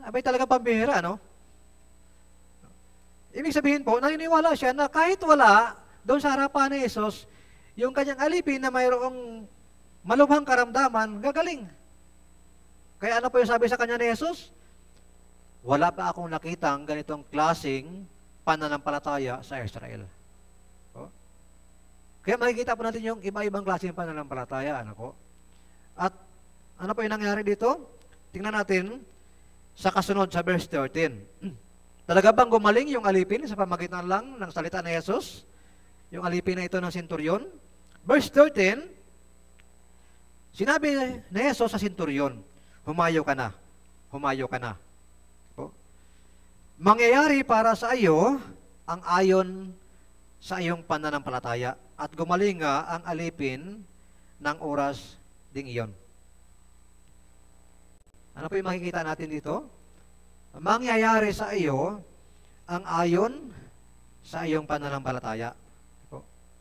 Abay talaga pambihira, no? Ibig sabihin po, naniniwala siya na kahit wala, doon sa harapan ni Jesus, yung kanyang alipin na mayroong malubhang karamdaman, gagaling. Kaya ano po yung sabi sa kanya ni Jesus? Wala pa akong nakitang ganitong klaseng pananampalataya sa Israel. Kaya makikita po natin yung iba-ibang klase ng pananampalataya. Ano po? At ano po yung nangyari dito? Tingnan natin sa kasunod sa verse 13. Talaga bang gumaling yung alipin sa pamagitan lang ng salita ni Jesus? Yung alipin na ito ng senturyon? Verse 13, sinabi ni Jesus sa senturyon, humayo ka na. Humayo ka na. O? Mangyayari para sa iyo ang ayon sa iyong pananampalataya at gumaling nga ang alipin ng oras ding iyon. Ano po yung makikita natin dito? Mangyayari sa iyo ang ayon sa iyong pananampalataya.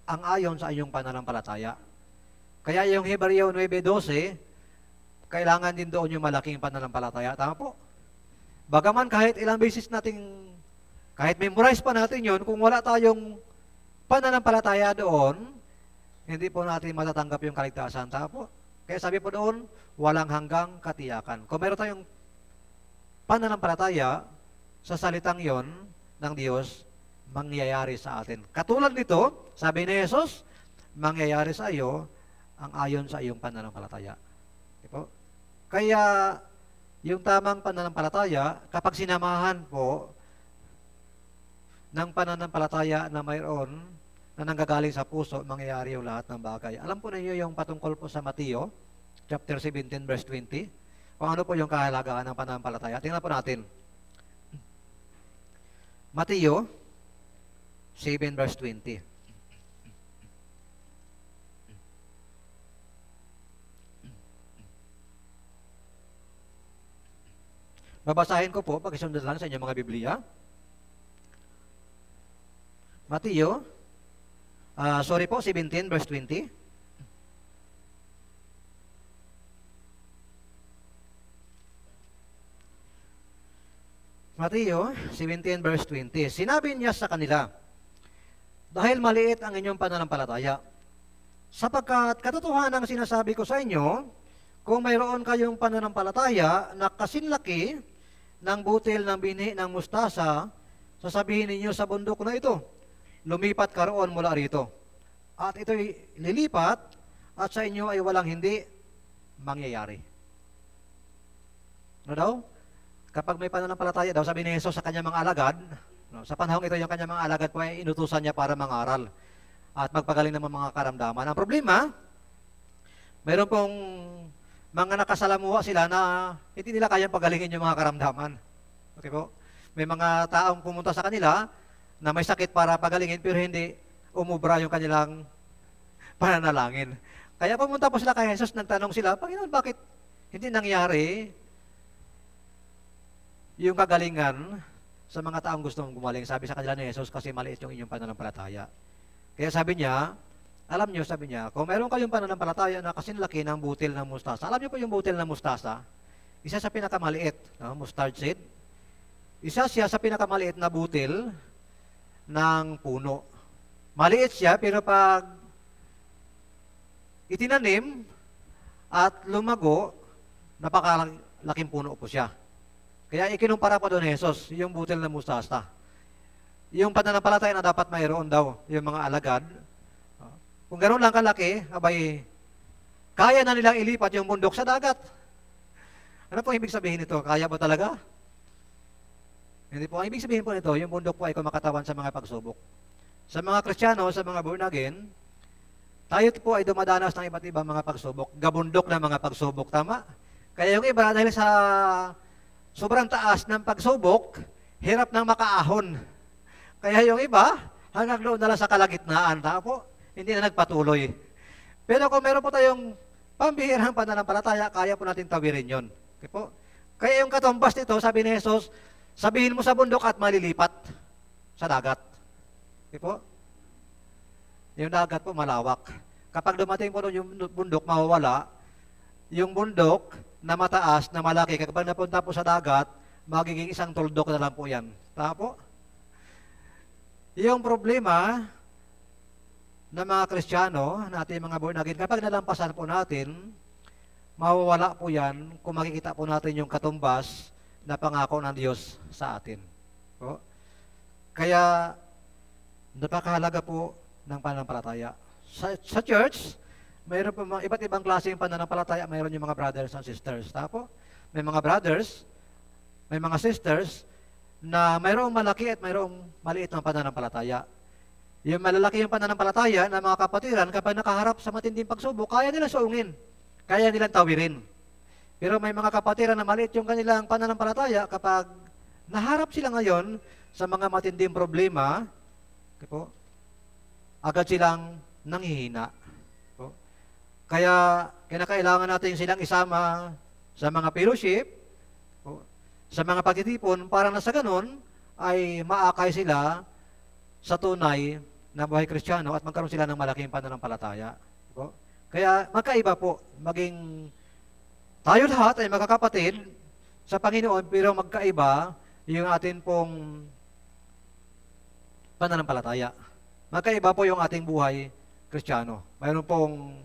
Ang ayon sa iyong pananampalataya. Kaya yung Hebreo 9:12, kailangan din doon yung malaking pananampalataya. Tama po? Bagaman kahit ilang beses nating, kahit memorize pa natin yun, kung wala tayong pananampalataya doon, hindi po natin matatanggap yung kaligtasan. Tama po? Kaya sabi po doon, walang hanggang katiyakan. Kung meron tayong pananampalataya sa salitang yon ng Diyos, mangyayari sa atin. Katulad nito, sabi ni Jesus, mangyayari sa iyo ang ayon sa iyong pananampalataya. Diba? Kaya, yung tamang pananampalataya, kapag sinamahan po ng pananampalataya na mayroon na nanggagaling sa puso, mangyayari yung lahat ng bagay. Alam po ninyo yung patungkol po sa Mateo, chapter 17, verse 20, kung ano po yung kahalagaan ng pananampalataya. Tingnan po natin. Mateo 7, verse 20. Babasahin ko po, pag-isunod lang sa inyong mga Biblia. Mateo, 17, verse 20. Mateo 17, verse 20. Sinabi niya sa kanila, dahil maliit ang inyong pananampalataya, sapagkat katotohanan ang sinasabi ko sa inyo, kung mayroon kayong pananampalataya na kasinlaki ng butil ng bini ng mustasa, sasabihin ninyo sa bundok na ito, lumipat ka roon mula rito. At ito'y lilipat, at sa inyo ay walang hindi mangyayari. Ano daw? Kapag may pananampalataya daw, sabi ni Jesus sa kanyang mga alagad, sa panahong ito yung kanyang mga alagad po ay inutusan niya para mangaral at magpagaling ng mga karamdaman. Ang problema, mayroon pong mga nakasalamuha sila na hindi nila kayang pagalingin yung mga karamdaman. Okay po? May mga taong pumunta sa kanila na may sakit para pagalingin pero hindi umubra yung kanilang pananalangin. Kaya pumunta po sila kay Jesus, nagtanong sila, Panginoon, bakit hindi nangyari yung kagalingan sa mga taong gustong gumaling? Sabi sa kanila ni Jesus, kasi maliit yung inyong pananampalataya. Kaya sabi niya, alam niyo, sabi niya, kung meron kayong pananampalataya na kasinlaki ng butil ng mustasa, alam niyo po yung butil ng mustasa, isa sa pinakamaliit, mustard seed, isa siya sa pinakamaliit na butil ng puno. Maliit siya, pero pag itinanim at lumago, napakalaking puno po siya. Kaya ikinumpara pa doon ni Jesus, yung butil ng mustasa. Yung pananampalataya na dapat mayroon daw, yung mga alagad, kung gano'n lang kalaki, abay, kaya na nilang ilipat yung bundok sa dagat. Ano po ibig sabihin nito? Kaya ba talaga? Hindi po. Ang ibig sabihin po nito, yung bundok po ay kumakatawan sa mga pagsubok. Sa mga Kristiyano, sa mga born again, tayo po ay dumadanas ng iba't ibang mga pagsubok. Gabundok na mga pagsubok, tama? Kaya yung iba, dahil sa sobrang taas ng pagsubok, hirap nang makaahon. Kaya yung iba, hanggang doon na lang sa kalagitnaan, tama po? Hindi na nagpatuloy. Pero kung meron po tayong pambihirang pananampalataya, kaya po natin tawirin yon. Okay po? Kaya yung katumbas nito, sabi ni Jesus, sabihin mo sa bundok at malilipat sa dagat. Okay po? Yung dagat po malawak. Kapag dumating po doon yung bundok, mawawala. Yung bundok na mataas, na malaki, kapag napunta po sa dagat, magiging isang tuldok na lang po yan. Tama po? Yung problema na mga Kristiyano, natin mga born again, kapag nalampasan po natin, mawawala po yan kung makikita po natin yung katumbas na pangako ng Diyos sa atin. Po? Kaya, napakahalaga po ng pananampalataya. sa church, mayroon po mga iba't ibang klaseng pananampalataya. Mayroon yung mga brothers and sisters. Tapos, may mga brothers, may mga sisters, na mayroong malaki at mayroong maliit na pananampalataya. Yung malalaki yung pananampalataya ng mga kapatiran, kapag nakaharap sa matinding pagsubok, kaya nilang suungin, kaya nilang tawirin. Pero may mga kapatiran na maliit yung kanilang pananampalataya, kapag naharap sila ngayon sa mga matinding problema, po, agad silang nanghihina. Po. Kaya kinakailangan natin silang isama sa mga fellowship, po, sa mga pagtitipon, para na sa ganun ay maakay sila sa tunay na buhay Kristiyano at magkaroon sila ng malaking pananampalataya. Po. Kaya magkaiba po, maging tayo lahat ay magkakapatid sa Panginoon, pero magkaiba yung atin pong pananampalataya. Magkaiba po yung ating buhay Kristiyano. Mayroon pong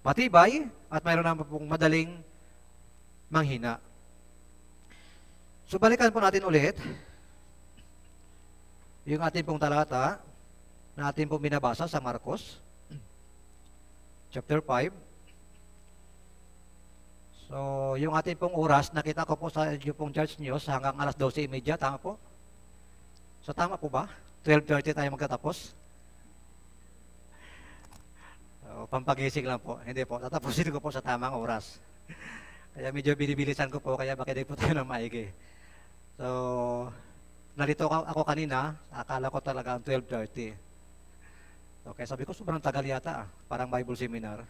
matibay at mayroon naman pong madaling manghina. So balikan po natin ulit yung ating pong talata na ating pong binabasa sa Marcos chapter 5. So yung ating pong oras, nakita ko po sa yung pong church news hanggang alas 12:30, tama po? So tama po ba? 12:30 tayo magtatapos? So, pampagising lang po. Hindi po, tatapusin ko po sa tamang oras. Kaya medyo binibilisan ko po, kaya makinig po tayo ng maigi. So, nalito ako kanina, akala ko talaga ang 12:30. Okay, sabi ko sobrang tagal yata, parang Bible seminar.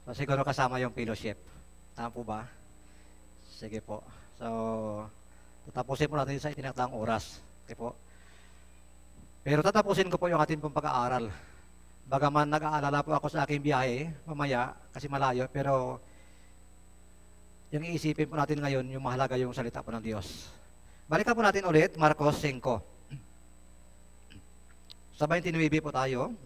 So, siguro kasama yung fellowship. Tama po ba? Sige po. So, tatapusin po natin sa itinakdaang oras. Okay po. Pero tatapusin ko po yung ating pong pag-aaral. Bagaman nag-aalala po ako sa aking biyahe, mamaya, kasi malayo, pero yung iisipin po natin ngayon, yung mahalaga yung salita po ng Diyos. Balikan po natin ulit, Marcos 5. Sa 29 po tayo.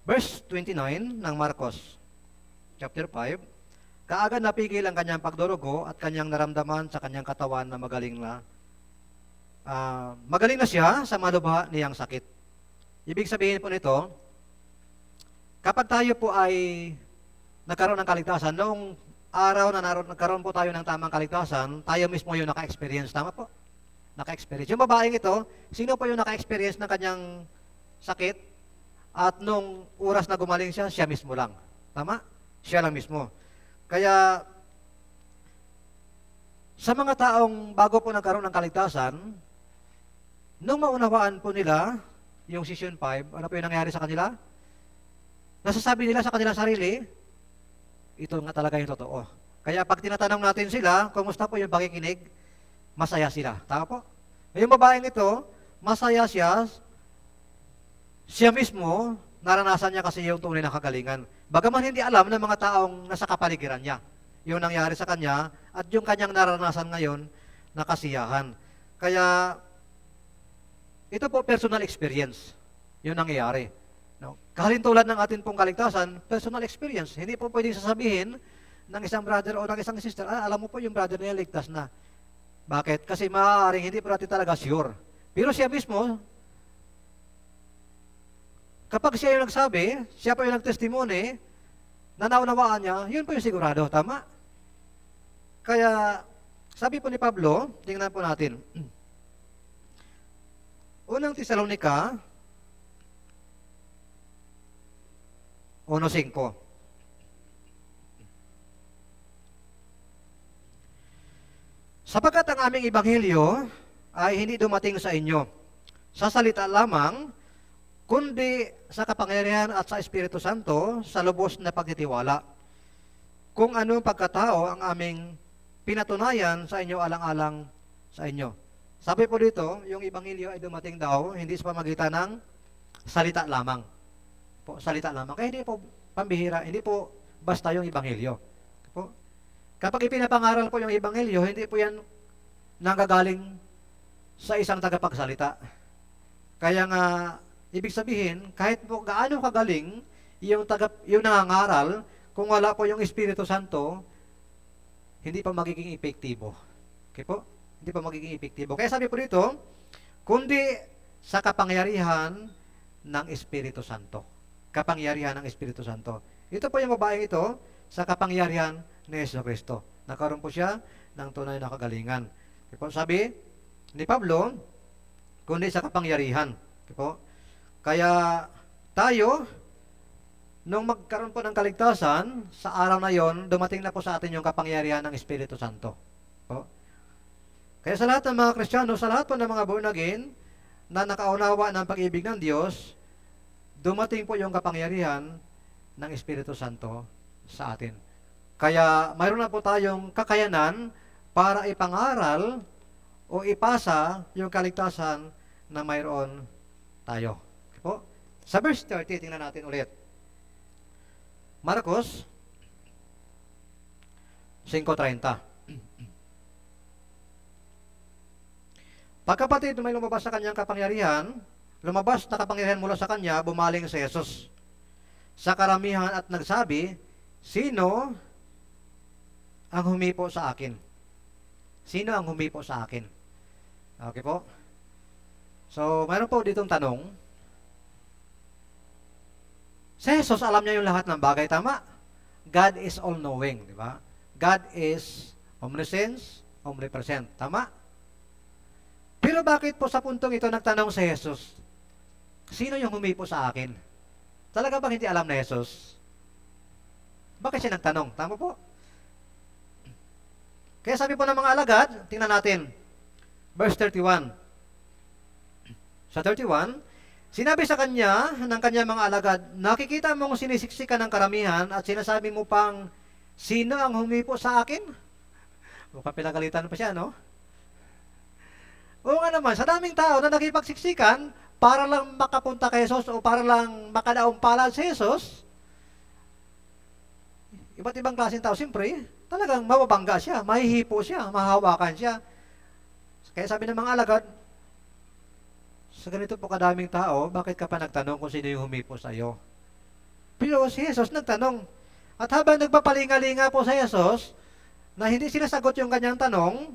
Verse 29 ng Marcos, chapter 5. Kaagad napigil ang kanyang pagdurugo at kanyang naramdaman sa kanyang katawan na magaling na siya sa malubha niyang sakit. Ibig sabihin po nito, kapag tayo po ay nagkaroon ng kaligtasan, noong araw na nagkaroon po tayo ng tamang kaligtasan, tayo mismo yung naka-experience. Tama po? Naka-experience. Yung babaeng ito, sino po yung naka-experience ng kanyang sakit? At nung oras na gumaling siya, siya mismo lang. Tama? Siya lang mismo. Kaya, sa mga taong bago po nagkaroon ng kaligtasan, nung maunawaan po nila yung Session 5, ano po yung nangyari sa kanila? Nasasabi nila sa kanilang sarili, ito nga talaga yung totoo. Kaya pag tinatanong natin sila, kumusta po yung pakikinig, masaya sila. Tama po? Yung babaeng ito, masaya siya mismo, naranasan niya kasi yung tunay na kagalingan. Bagaman hindi alam ng mga taong nasa kapaligiran niya, yung nangyari sa kanya, at yung kanyang naranasan ngayon, na kasiyahan. Kaya, ito po personal experience, yung nangyayari. No? Kahalintulad ng atin pong kaligtasan, personal experience. Hindi po pwedeng sasabihin ng isang brother o ng isang sister, alam mo po yung brother niya ligtas na. Bakit? Kasi maaaring hindi po natin talaga sure. Pero siya mismo, kapag siya yung nagsabi, siya po yung nagtestimony, na naunawaan niya, yun po yung sigurado. Tama? Kaya, sabi po ni Pablo, tingnan po natin. Unang Tesalonica 1:5. Sapagkat ang aming ebanghelyo ay hindi dumating sa inyo sa salita lamang, kundi sa kapangyarihan at sa Espiritu Santo, sa lubos na pagtitiwala. Kung anong pagkatao ang aming pinatunayan sa inyo alang-alang sa inyo. Sabi po dito, yung ebanghelyo ay dumating daw, hindi sa pamagitan ng salita lamang. Po, salita lamang. Kaya hindi po pambihira, hindi po basta yung ebanghelyo. Po. Kapag ipinapangaral po yung ebanghelyo, hindi po yan nanggagaling sa isang tagapagsalita. Kaya nga, ibig sabihin, kahit po gaano kagaling yung nangangaral, kung wala po yung Espiritu Santo, hindi pa magiging epektibo. Okay po? hindi pa magiging epektibo. Kaya sabi po dito, kundi sa kapangyarihan ng Espiritu Santo. Kapangyarihan ng Espiritu Santo. Ito po yung babaeng ito sa kapangyarihan ni Jesucristo. Nagkaroon po siya ng tunay na kagalingan. Sabi ni Pablo, kundi sa kapangyarihan. Kaya tayo, nung magkaroon po ng kaligtasan, sa araw na yon, dumating na po sa atin yung kapangyarihan ng Espiritu Santo. Kaya sa lahat ng mga Kristiyano, sa lahat po ng mga born again, na nakaunawa ng pag-ibig ng Diyos, dumating po yung kapangyarihan ng Espiritu Santo sa atin. Kaya mayroon na po tayong kakayanan para ipangaral o ipasa yung kaligtasan na mayroon tayo. Sa verse 30, tingnan natin ulit. Marcos 5:30. Pagkapatid may lumabas sa kanyang kapangyarihan, lumabas na kapangyarihan mula sa kanya, bumaling si Jesus sa karamihan at nagsabi, sino ang humipo sa akin? Sino ang humipo sa akin? Okay po? So, mayroon po ditong tanong. Si Jesus, alam niya yung lahat ng bagay, tama? God is all-knowing, di ba? God is omniscience, omnipresent, tama? Pero bakit po sa puntong ito nagtanong si Jesus, sino yung humipo sa akin? Talaga bang hindi alam na Jesus? Bakit siya nagtanong? Tama po? Kaya sabi po ng mga alagad, tingnan natin, verse 31. Sa 31, sinabi sa kanya, ng kanya mga alagad, nakikita mong sinisiksikan ng karamihan at sinasabi mo pang, sino ang humipo sa akin? Mukhang pinagalitan pa siya, no? Oo nga naman, sa daming tao na nakipagsiksikan, para lang makapunta kay Jesus o para lang makadaong palad si Jesus, iba't ibang klaseng tao, siyempre, talagang mababangga siya, mahihipo siya, mahahawakan siya. Kaya sabi ng mga alagad, sa ganito po kadaming tao, bakit ka pa nagtanong kung sino yung humipo sa iyo? Pero si Jesus nagtanong. At habang nagpapalinga-linga po sa Jesus, na hindi sinasagot yung kanyang tanong,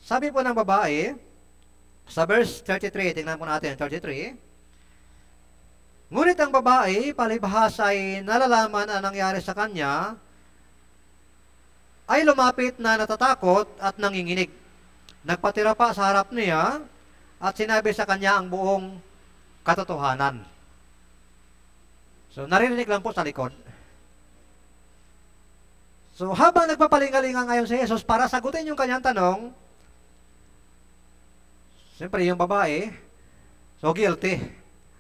sabi po ng babae, sa verse 33, tingnan po natin, 33, ngunit ang babae, palibhas ay nalalaman ang nangyari sa kanya, ay lumapit na natatakot at nanginginig. Nagpatira pa sa harap niya, at sinabi sa kanya ang buong katotohanan. So, narinig lang po sa likod. So, habang nagpapalingalinga ngayon si Jesus para sagutin yung kanyang tanong, siyempre yung babae, so guilty.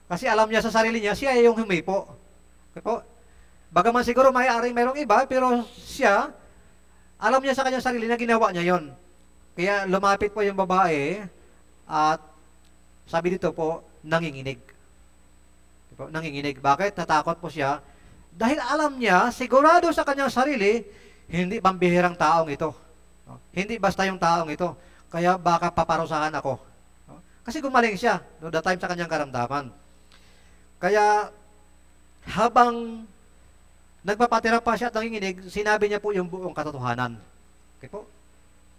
Kasi alam niya sa sarili niya, siya yung humipo. Okay po? Bagaman siguro mayroong iba, pero siya, alam niya sa kanyang sarili na ginawa niya yon. Kaya lumapit po yung babae, at sabi dito po, nanginginig. Nanginginig. Bakit? Natakot po siya. Dahil alam niya, sigurado sa kanyang sarili, hindi pambihirang taong ito. Hindi basta yung taong ito. Kaya baka paparusahan ako. Kasi gumaling siya, no, that time sa kanyang karamdaman. Kaya, habang nagpapatira pa siya at nanginginig, sinabi niya po yung buong katotohanan. Okay po?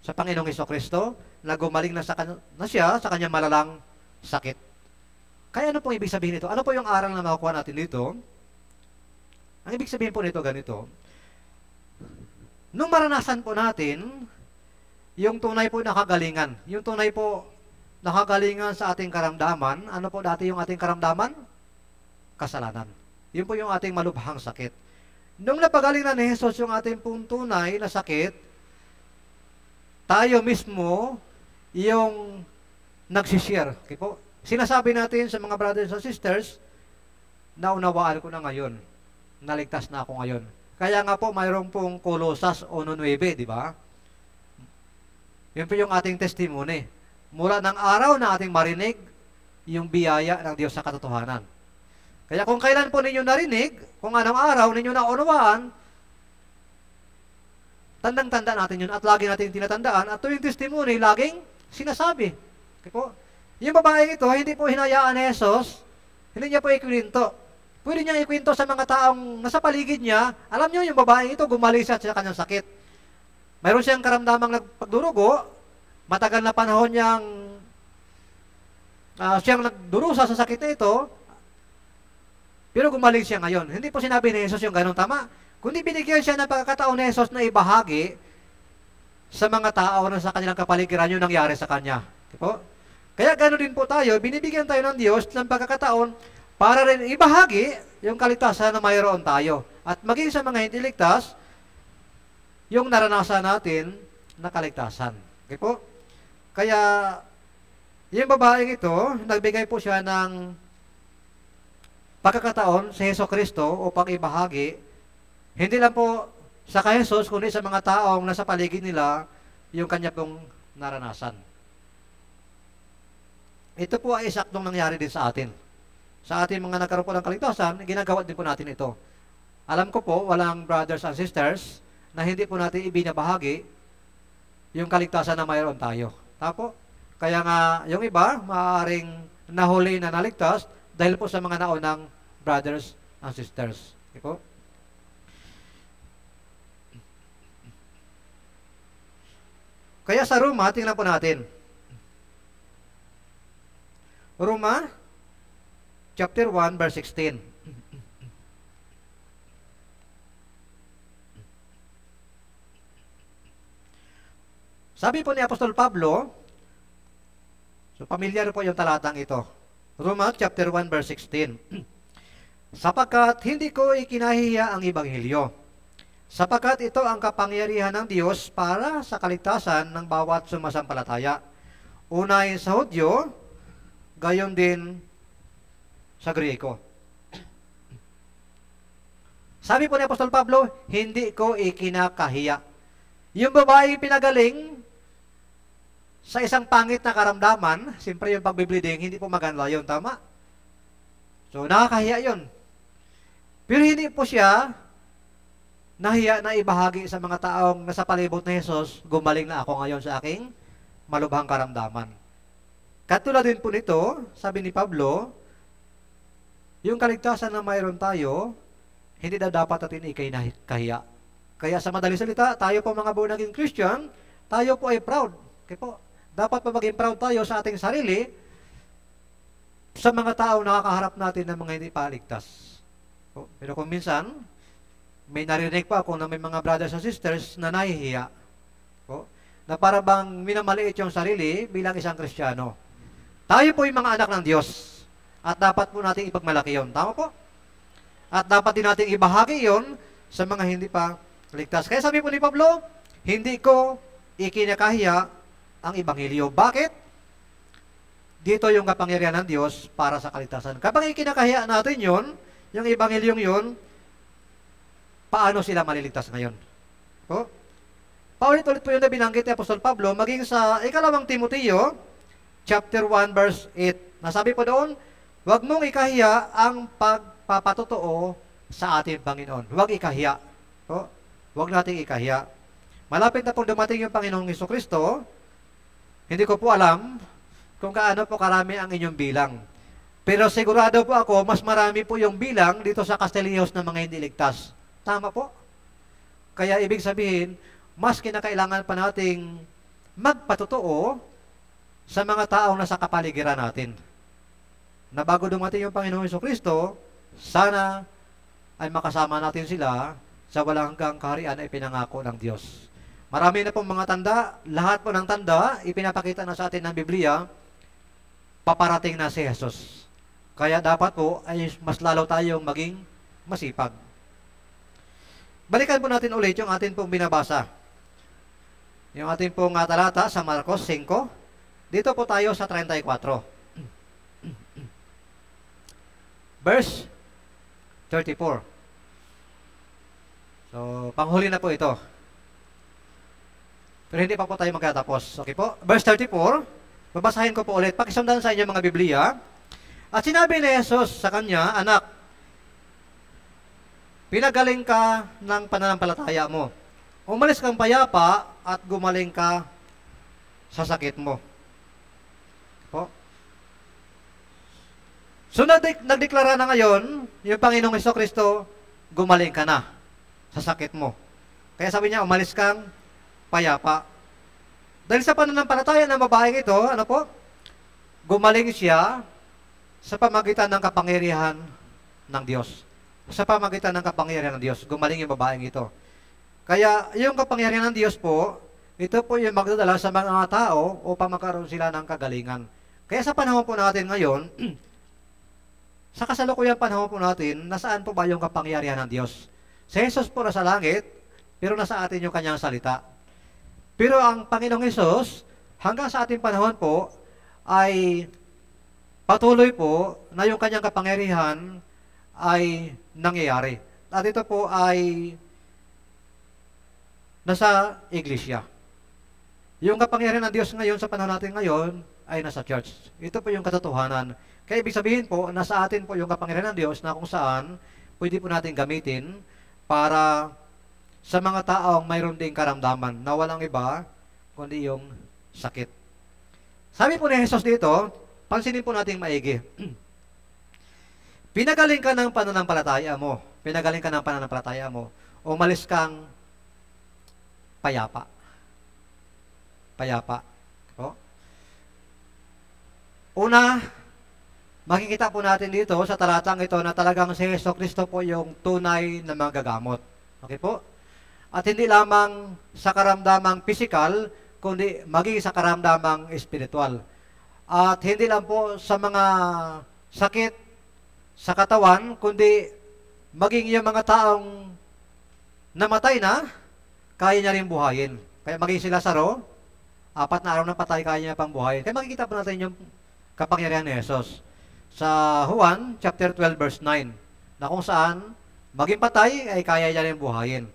Sa Panginoong Jesucristo, na gumaling na siya sa kanyang malalang sakit. Kaya ano pong ibig sabihin nito? Ano po yung aral na makukuha natin dito? Ang ibig sabihin po nito ganito, nung maranasan po natin yung tunay po na kagalingan, yung tunay po nakagalingan sa ating karamdaman, ano po dati yung ating karamdaman? Kasalanan. Yun po yung ating malubhang sakit. Nung napagaling na ni Jesus yung ating pong tunay na sakit, tayo mismo yung nagsishare. Okay po? Sinasabi natin sa mga brothers and sisters, naunawaan ko na ngayon. Naligtas na ako ngayon. Kaya nga po, mayroong pong Kolosas 1:9, di ba? Yun po yung ating testimony. Mula ng araw na ating marinig, yung biyaya ng Diyos sa katotohanan. Kaya kung kailan po ninyo narinig, kung anong araw ninyo naunawaan, tandang-tanda natin yun at lagi natin tinatandaan at tuwing testimony, laging sinasabi. Okay po? Yung babaeng ito, hindi po hinayaan ni Jesus, hindi niya po ikwento. Pwede niya ikwento sa mga taong nasa paligid niya, alam niyo yung babaeng ito, gumaling siya sa kanyang sakit. Mayroon siyang karamdamang nagpagdurugo, matagal na panahon siyang nagdurusa sa sakit na ito, pero gumaling siya ngayon. Hindi po sinabi ni Jesus yung ganun, tama? Kundi binigyan siya ng pagkakataon ni Jesus na ibahagi sa mga tao na sa kanilang kapaligiran yung nangyari sa kanya. Diba? Kaya gano'n din po tayo, binibigyan tayo ng Diyos ng pagkakataon para rin ibahagi yung kaligtasan na mayroon tayo. At maging sa mga hindi ligtas, yung naranasan natin na kaligtasan. Okay po? Kaya, yung babaeng ito, nagbigay po siya ng pagkakataon sa Jesucristo upang ibahagi, hindi lang po sa kay Jesus, kundi sa mga taong nasa paligid nila, yung kanya pong naranasan. Ito po ay isaktong nangyari din sa atin. Sa ating mga nagkaroon po ng kaligtasan, ginagawa din po natin ito. Alam ko po, walang brothers and sisters na hindi po natin ibinabahagi yung kaligtasan na mayroon tayo. Tapo? Kaya nga, yung iba, maaaring nahuli na naligtas dahil po sa mga naunang brothers and sisters. Okay po? Kaya sa Roma, tingnan po natin. Roma, chapter 1, verse 16. Sabi po ni Apostol Pablo, so pamilyar po yung talatang ito. Roma, chapter 1, verse 16. Sapagkat hindi ko ikinahiya ang Ebanghelyo, sapagkat ito ang kapangyarihan ng Diyos para sa kaligtasan ng bawat sumasampalataya. Unahin sa Hudyo, gayon din sa Griyeko. Sabi po ni Apostol Pablo, hindi ko ikinakahiya. Yung babae pinagaling sa isang pangit na karamdaman, siyempre yung pagbibleeding, hindi po maganda yun, tama? So, nakakahiya yun. Pero hindi po siya nahiya na ibahagi sa mga taong nasa palibot na Jesus, gumaling na ako ngayon sa aking malubhang karamdaman. Katulad din po nito, sabi ni Pablo, yung kaligtasan na mayroon tayo, hindi na dapat natin ikinahiya. Kaya sa madaling salita, tayo po mga buong naging Christian, tayo po ay proud. Okay po, dapat po maging proud tayo sa ating sarili sa mga taong nakakaharap natin ng mga hindi paligtas. Pero kung minsan, may narinig pa ako na may mga brothers and sisters na nahihiya. Na para bang minamaliit yung sarili bilang isang Kristiyano. Tayo po yung mga anak ng Diyos. At dapat po natin ipagmalaki yun. Tama po? At dapat din natin ibahagi yun sa mga hindi pa ligtas. Kaya sabi po ni Pablo, hindi ko ikinakahiya ang Ebanghelyo. Bakit? Dito yung kapangyarihan ng Diyos para sa kaligtasan. Kapag ikinakahiya natin yun, yung Ebanghelyong yun, paano sila maliligtas ngayon? Po? Paulit-ulit po yung binanggit ni Apostol Pablo, maging sa ikalawang Timoteo, chapter 1, verse 8. Nasabi po doon, huwag mong ikahiya ang pagpapatotoo sa ating Panginoon. Huwag ikahiya. Po? Huwag nating ikahiya. Malapit na pong dumating yung Panginoong Jesucristo, hindi ko po alam kung kaano po karami ang inyong bilang. Pero sigurado po ako, mas marami po yung bilang dito sa Castelios ng mga hindi ligtas. Tama po? Kaya ibig sabihin, mas kinakailangan pa nating magpatotoo sa mga taong nasa kapaligiran natin. Na bago dumating yung Panginoong Jesucristo, sana ay makasama natin sila sa walang hanggang kaharian ay pinangako ng Diyos. Marami na pong mga tanda, lahat po ng tanda, ipinapakita na sa atin ng Biblia, paparating na si Jesus. Kaya dapat po ay mas lalo tayong maging masipag. Balikan po natin ulit yung atin pong binabasa. Yung atin pong talata sa Marcos 5. Dito po tayo sa 34. Verse 34. So, panghuli na po ito. Pero hindi pa po tayo magkatapos. Okay po? Verse 34. Babasahin ko po ulit. Pakisundan sa inyo mga Biblia. At sinabi ni Jesus sa kanya, anak, pinagaling ka ng pananampalataya mo. Umalis kang payapa at gumaling ka sa sakit mo. Po? So, nagdeklara na ngayon, yung Panginoong Jesucristo, gumaling ka na sa sakit mo. Kaya sabi niya, umalis kang payapa. Dahil sa pananampalataya ng babaeng ito, ano po? Gumaling siya sa pamagitan ng kapangyarihan ng Diyos. Sa pamagitan ng kapangyarihan ng Diyos, gumaling yung babaeng ito. Kaya yung kapangyarihan ng Diyos po, ito po yung magdadala sa mga tao upang magkaroon sila ng kagalingan. Kaya sa panahon po natin ngayon, sa kasalukuyang panahon po natin, nasaan po ba yung kapangyarihan ng Diyos? Si Jesus po nasa langit, pero nasa atin yung kanyang salita. Pero ang Panginoong Hesus, hanggang sa ating panahon po, ay patuloy po na yung kanyang kapangyarihan ay nangyayari. At ito po ay nasa iglesia. Yung kapangyarihan ng Diyos ngayon sa panahon natin ngayon ay nasa church. Ito po yung katotohanan. Kaya ibig sabihin po, nasa atin po yung kapangyarihan ng Diyos na kung saan pwede po natin gamitin para sa mga taong mayroon ding karamdaman na walang iba kundi yung sakit. Sabi po ni Jesus dito, pansinin po natin maigi. Pinagaling ka ng pananampalataya mo. Pinagaling ka ng pananampalataya mo. Umalis kang payapa. Payapa. O? Una, makikita po natin dito sa talatang ito na talagang si Jesucristo po yung tunay na manggagamot. Okay po? At hindi lamang sa karamdamang pisikal, kundi maging sa karamdamang espiritual. At hindi lang po sa mga sakit sa katawan, kundi maging yung mga taong namatay na, kaya niya rin buhayin. Kaya maging si Lazaro, 4 na araw na patay, kaya niya pang buhayin. Kaya makikita po natin yung kapangyarihan ni Jesus. Sa Juan, chapter 12, verse 9, na kung saan, maging patay, ay kaya niya rin buhayin.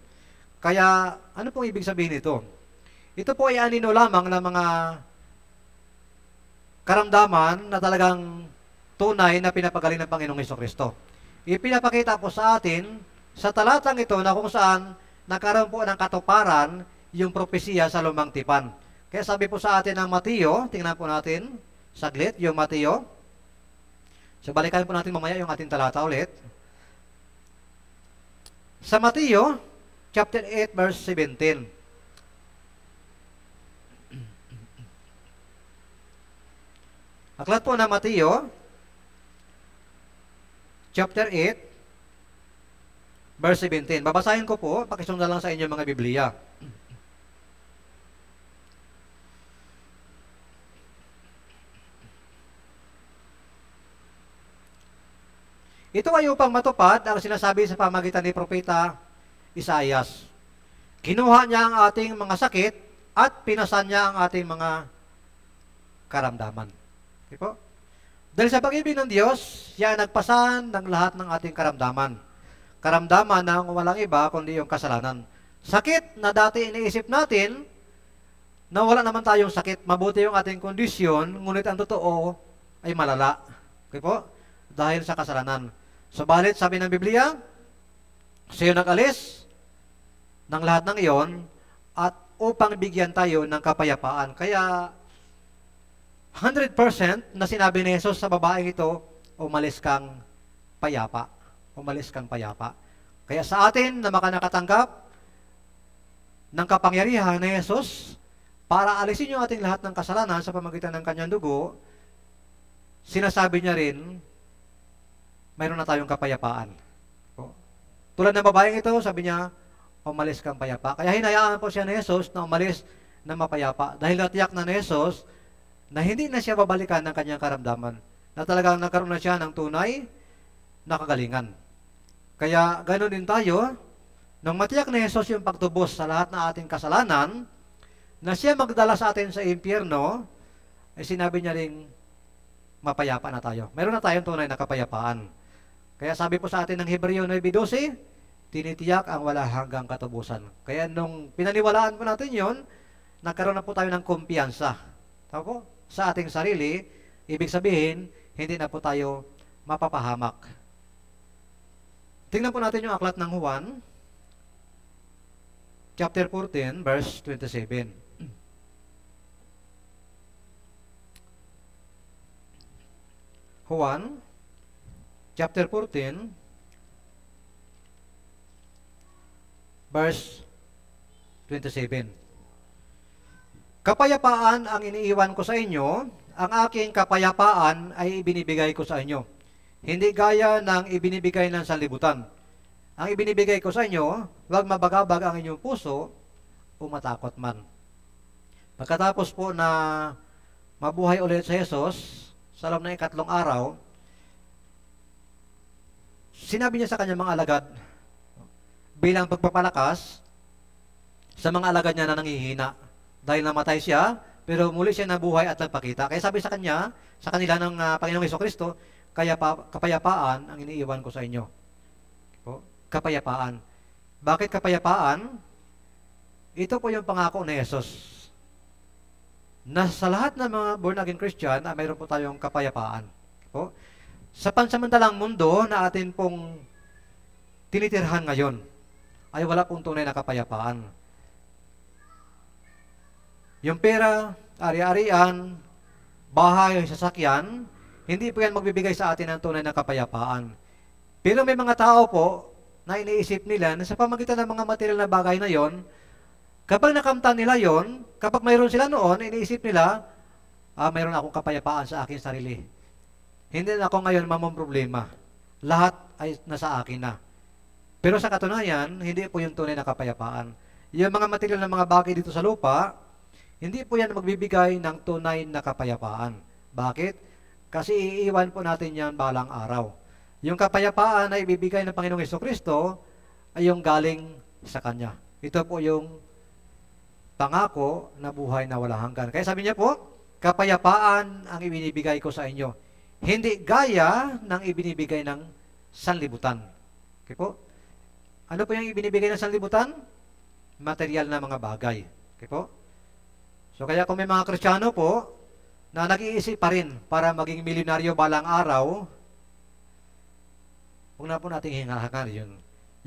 Kaya, ano pong ibig sabihin ito? Ito po ay anino lamang ng mga karamdaman na talagang tunay na pinapagaling ng Panginoong Jesucristo. Ipinapakita po sa atin sa talatang ito na kung saan nagkaroon po ng katuparan yung propesiya sa Lumang Tipan. Kaya sabi po sa atin ng Mateo, tingnan po natin saglit yung Mateo. So balikan po natin mamaya yung ating talata ulit. Sa Mateo, chapter 8, verse 17. Aklat po ng Mateo, chapter 8, verse 17. Babasahin ko po, pakisundan lang sa inyo mga Biblia. Ito ay upang matupad ang sinasabi sa pamagitan ni Propeta Isaias. Kinuha niya ang ating mga sakit at pinasan niya ang ating mga karamdaman. Okay po? Dahil sa pag-ibig ng Diyos, siya nagpasan ng lahat ng ating karamdaman. Karamdaman ng walang iba kundi yung kasalanan. Sakit na dati iniisip natin na wala naman tayong sakit. Mabuti yung ating kondisyon, ngunit ang totoo ay malala. Okay po? Dahil sa kasalanan. Subalit, sabi ng Biblia, siya nag-alis ng lahat ng iyon at upang bigyan tayo ng kapayapaan. Kaya, 100% na sinabi ni Jesus sa babaeng ito, umalis kang payapa. Umalis kang payapa. Kaya sa atin na makanakatanggap ng kapangyarihan ni Jesus para alisin yung ating lahat ng kasalanan sa pamagitan ng kanyang dugo, sinasabi niya rin, mayroon na tayong kapayapaan. Tulad ng babaeng ito, sabi niya, umalis kang payapa. Kaya hinayaan po siya ni Jesus na umalis na mapayapa. Dahil natiyak na ni Jesus na hindi na siya babalikan ng kanyang karamdaman. Na talagang nagkaroon na siya ng tunay na kagalingan. Kaya ganoon din tayo, nang matiyak ni Jesus yung pagtubos sa lahat ng ating kasalanan, na siya magdala sa atin sa impyerno, ay sinabi niya ring mapayapa na tayo. Meron na tayong tunay na kapayapaan. Kaya sabi po sa atin ng Hebreo 9:12, tinitiyak ang wala hanggang katubusan. Kaya nung pinaniwalaan po natin yon, nagkaroon na po tayo ng kumpiyansa. Tama po? Sa ating sarili, ibig sabihin, hindi na po tayo mapapahamak. Tingnan po natin yung aklat ng Juan, chapter 14, verse 27. Juan, chapter 14, verse 27. Kapayapaan ang iniiwan ko sa inyo, ang aking kapayapaan ay ibinibigay ko sa inyo. Hindi gaya ng ibinibigay ng sanlibutan. Ang ibinibigay ko sa inyo, huwag mabagabag ang inyong puso o matakot man. Pagkatapos po na mabuhay ulit si Jesus, sa loob ng 3 araw, sinabi niya sa kanyang mga alagad, bilang pagpapalakas sa mga alagad niya na nanghihina. Dahil namatay siya, pero muli siya nabuhay at nagpakita. Kaya sabi sa kanila ng Panginoong Hesukristo, kapayapaan ang iniiwan ko sa inyo. O, kapayapaan. Bakit kapayapaan? Ito po yung pangako ni Jesus. Na sa lahat ng mga born-again Christian, mayroon po tayong kapayapaan. O, sa pansamantalang mundo na atin pong tinitirhan ngayon, ay wala pong tunay na kapayapaan. Yung pera, ari-arian, bahay, sasakyan, hindi po yan magbibigay sa atin ng tunay na kapayapaan. Pero may mga tao po na iniisip nila na sa pamagitan ng mga material na bagay na yon, kapag nakamtan nila yon, kapag mayroon sila noon, iniisip nila, mayroon akong kapayapaan sa akin sarili. Hindi na ako ngayon mamomroblema. Lahat ay nasa akin na. Pero sa katunayan, hindi po yung tunay na kapayapaan. Yung mga material na mga bagay dito sa lupa, hindi po yan magbibigay ng tunay na kapayapaan. Bakit? Kasi iiwan po natin yan balang araw. Yung kapayapaan na ibibigay ng Panginoong Hesukristo ay yung galing sa Kanya. Ito po yung pangako na buhay na walang hanggan. Kaya sabi niya po, kapayapaan ang ibinibigay ko sa inyo. Hindi gaya ng ibinibigay ng sanlibutan. Okay po? Ano po yung ibinibigay ng sanlibutan? Material na mga bagay. Okay po? So kaya kung may mga Kristiyano po na nag-iisip pa rin para maging milyonaryo balang araw, huwag na po natin hingahangarin yun.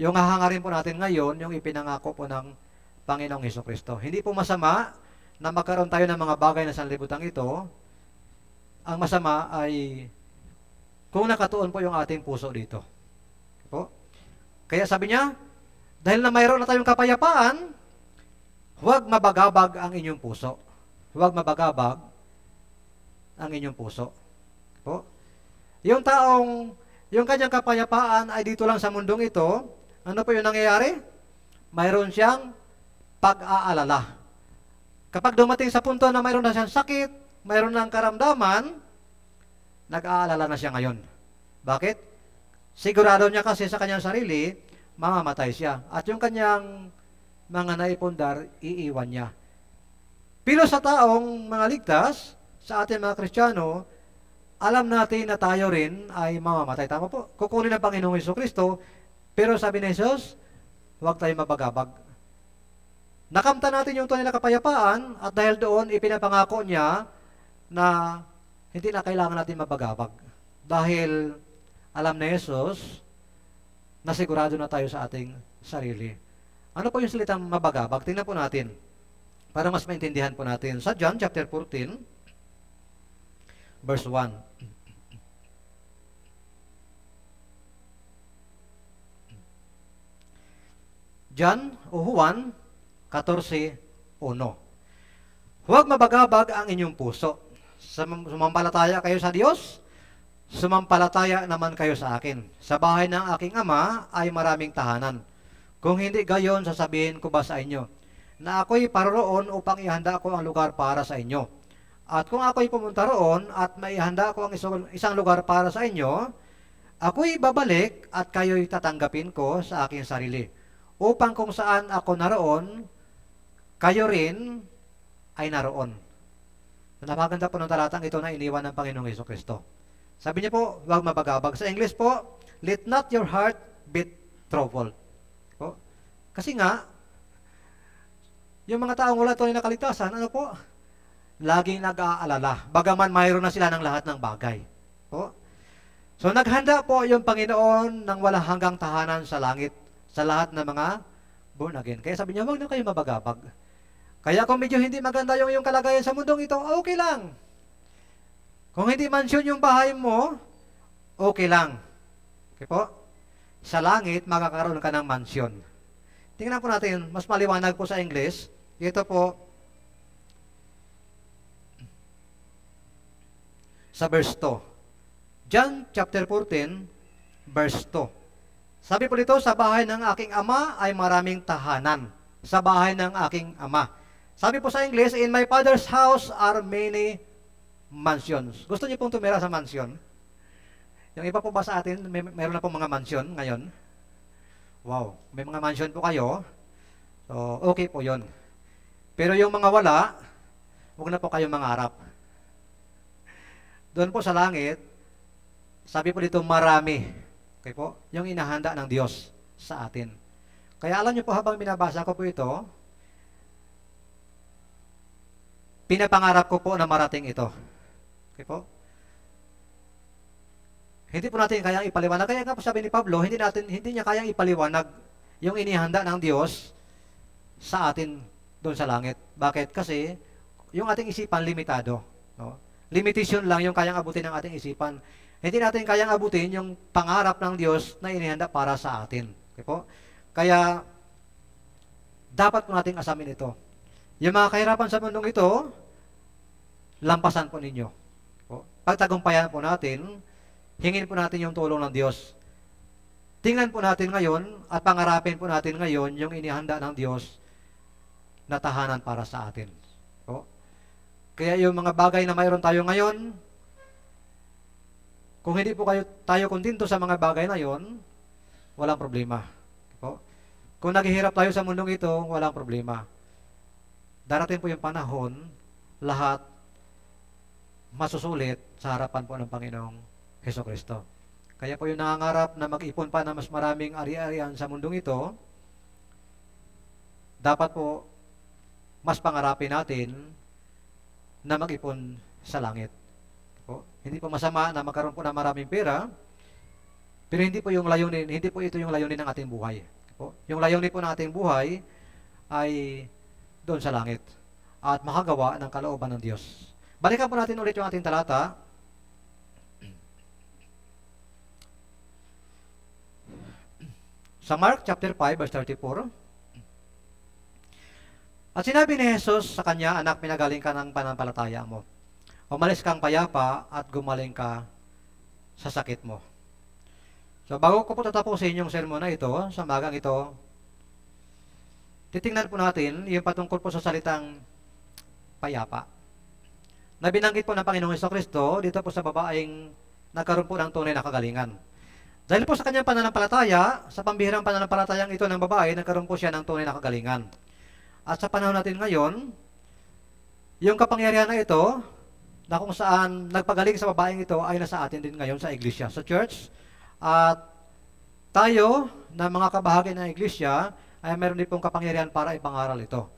Yung hahangarin po natin ngayon, yung ipinangako po ng Panginoong Hesukristo. Hindi po masama na magkaroon tayo ng mga bagay na sanlibutan ito. Ang masama ay kung nakatuon po yung ating puso dito. Po? Kaya sabi niya, dahil na mayroon na tayong kapayapaan, huwag mabagabag ang inyong puso. Huwag mabagabag ang inyong puso. Po? Yung taong, yung kanyang kapayapaan ay dito lang sa mundong ito, ano po yung nangyayari? Mayroon siyang pag-aalala. Kapag dumating sa punto na mayroon na siyang sakit, mayroon ng karamdaman, nag-aalala na siya ngayon. Bakit? Sigurado niya kasi sa kanyang sarili, mamamatay siya. At yung kanyang mga naipundar, iiwan niya. Pero sa taong mga ligtas, sa ating mga Kristiyano, alam natin na tayo rin ay mamamatay. Tama po? Kukunin ng Panginoong Hesukristo, pero sabi ni Jesus, huwag tayo mabagabag. Nakamta natin yung tunay na kapayapaan, at dahil doon, ipinapangako niya na hindi na kailangan natin mabagabag. Dahil alam ni Jesus na sigurado na tayo sa ating sarili. Ano po yung salitang mabagabag? Tingnan po natin para mas maintindihan po natin. Sa John chapter 14, verse 1. John o Juan 14:1. Huwag mabagabag ang inyong puso. Sumampalataya kayo sa Diyos, sumampalataya naman kayo sa akin. Sa bahay ng aking ama ay maraming tahanan. Kung hindi gayon, sasabihin ko ba sa inyo, na ako'y paroroon upang ihanda ko ang lugar para sa inyo. At kung ako'y pumunta roon at maihanda ko ang isang lugar para sa inyo, ako'y babalik at kayo'y tatanggapin ko sa aking sarili. Upang kung saan ako naroon, kayo rin ay naroon. Napakaganda po ng talatang ito na iniwan ng Panginoong Hesukristo. Sabi niya po, huwag mabagabag. Sa English po, let not your heart be troubled. Po? Kasi nga, yung mga taong wala tunay na kaligtasan, ano po? Laging nag-aalala. Bagaman mayroon na sila ng lahat ng bagay. Po? So naghanda po yung Panginoon ng walang hanggang tahanan sa langit sa lahat ng mga born again. Kaya sabi niya, huwag na kayo mabagabag. Kaya kung medyo hindi maganda yung kalagayan sa mundong ito, okay lang. Kung hindi mansyon yung bahay mo, okay lang. Okay po? Sa langit, makakaroon ka ng mansyon. Tingnan po natin, mas maliwanag po sa English. Ito po, sa verse 2. John chapter 14, verse 2. Sabi po dito, sa bahay ng aking ama ay maraming tahanan. Sa bahay ng aking ama. Sabi po sa English, in my Father's house are many mansions. Gusto niyo pong tumira sa mansion? Yung iba po ba sa atin, meron na pong mga mansion ngayon? Wow, may mga mansion po kayo. So, okay po yon. Pero yung mga wala, huwag na po kayong mangarap. Doon po sa langit, sabi po dito, marami. Okay po? Yung inahanda ng Diyos sa atin. Kaya alam niyo po, habang binabasa ko po ito, pinapangarap ko po na marating ito. Okay po? Hindi po natin kayang ipaliwanag. Kaya nga po sabi ni Pablo, hindi niya kayang ipaliwanag yung inihanda ng Diyos sa atin doon sa langit. Bakit? Kasi yung ating isipan limitado. No? Limitation lang yung kayang abutin ng ating isipan. Hindi natin kayang abutin yung pangarap ng Diyos na inihanda para sa atin. Okay po? Kaya dapat po nating asamin ito. Yung mga kahirapan sa mundong ito, lampasan po ninyo. Pagtagumpayan po natin, hingin po natin yung tulong ng Diyos. Tingnan po natin ngayon at pangarapin po natin ngayon yung inihanda ng Diyos na tahanan para sa atin. O? Kaya yung mga bagay na mayroon tayo ngayon, kung hindi po tayo kontento sa mga bagay na yon, walang problema. O? Kung naghihirap tayo sa mundong ito, walang problema. Darating po yung panahon, lahat masusulit sa harapan po ng Panginoong Hesukristo. Kaya po yung nangangarap na mag-ipon pa na mas maraming ari-arian sa mundong ito, dapat po mas pangarapin natin na mag-ipon sa langit. O, hindi po masama na magkaroon po ng maraming pera, pero hindi po ito yung layunin ng ating buhay. O, yung layunin po ng ating buhay ay doon sa langit at makagawa ng kalooban ng Diyos. Balikan po natin ulit yung ating talata. Sa Mark chapter 5 verse 34. At sinabi ni Jesus sa kanya, anak, pinagaling ka ng pananampalataya mo. Umalis kang payapa at gumaling ka sa sakit mo. So bago ko po tatapusin yung sermon na ito, sa magang ito, titingnan po natin yung patungkol po sa salitang payapa. Na binanggit po ng Panginoong Hesukristo dito po sa babaeng nagkaroon po ng tunay na kagalingan. Dahil po sa kanyang pananampalataya, sa pambihirang pananampalatayang ito ng babae, nagkaroon po siya ng tunay na kagalingan. At sa panahon natin ngayon, yung kapangyarihan na ito, na kung saan nagpagaling sa babaeng ito, ay nasa atin din ngayon sa iglesia, sa church. At tayo, na mga kabahagi ng iglesia, ay meron din pong kapangyarihan para ipangaral ito.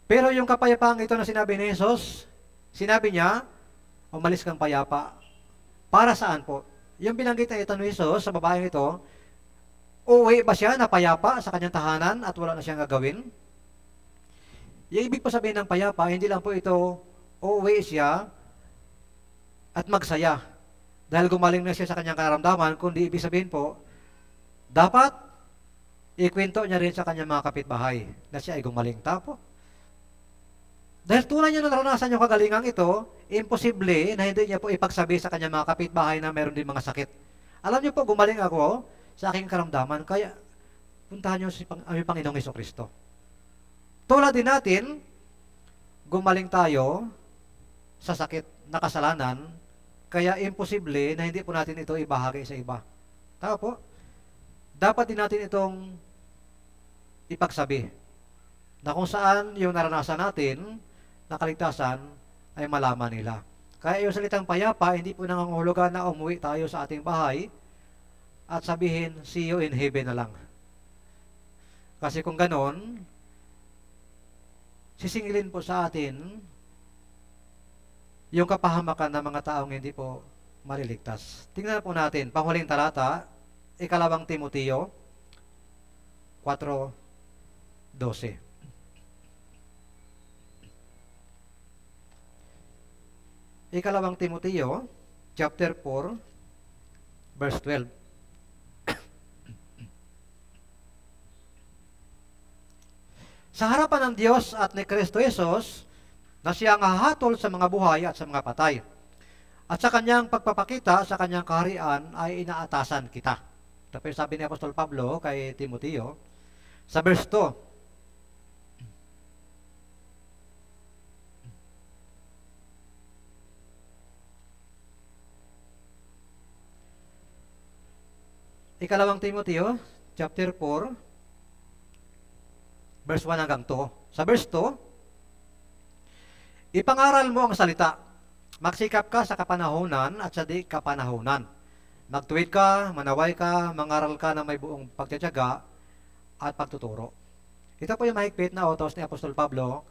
Pero yung kapayapang ito na sinabi ni Jesus, sinabi niya, umalis kang payapa. Para saan po? Yung binanggit na ito ni Jesus sa babaeng ito, uuwi ba siya na payapa sa kanyang tahanan at wala na siyang gagawin? Yung ibig po sabihin ng payapa, hindi lang po ito uuwi siya at magsaya dahil gumaling na siya sa kanyang karamdaman, kundi ibig sabihin po, dapat ikwento niya rin sa kanyang mga kapitbahay na siya ay gumaling. Tapo. Dahil tunay niya na naranasan yung kagalingang ito, imposible na hindi niya po ipagsabi sa kanyang mga kapitbahay na meron din mga sakit. Alam niyo po, gumaling ako sa aking karamdaman, kaya puntahan niyo si aming Panginoong Hesukristo. Tulad din natin, gumaling tayo sa sakit na kasalanan, kaya imposible na hindi po natin ito ibahagi sa iba. Tama po? Dapat din natin itong ipagsabi na kung saan yung naranasan natin na kaligtasan ay malaman nila. Kaya yung salitang payapa, hindi po nangangahulugan na umuwi tayo sa ating bahay at sabihin, see you in heaven na lang. Kasi kung ganon, sisingilin po sa atin yung kapahamakan ng mga taong hindi po maliligtas. Tingnan po natin, panghuling talata, 2 Timoteo 4:12. 2 Timoteo chapter 4 verse 12. Sa harapan ng Diyos at ni Kristo Jesus, na siya ang hahatol sa mga buhay at sa mga patay, At sa kanyang pagpapakita, sa kanyang kaharian, ay inaatasan kita. Ito po yung sabi ni Apostol Pablo kay Timoteo sa verse 2. Ikalawang Timoteo, chapter 4, verse 1 hanggang 2. Sa verse 2, ipangaral mo ang salita. Magsikap ka sa kapanahunan at sa di kapanahunan. Magtuwid ka, manaway ka, mangaral ka na may buong pagtitiyaga at pagtuturo. Ito po yung mahigpit na utos ni Apostol Pablo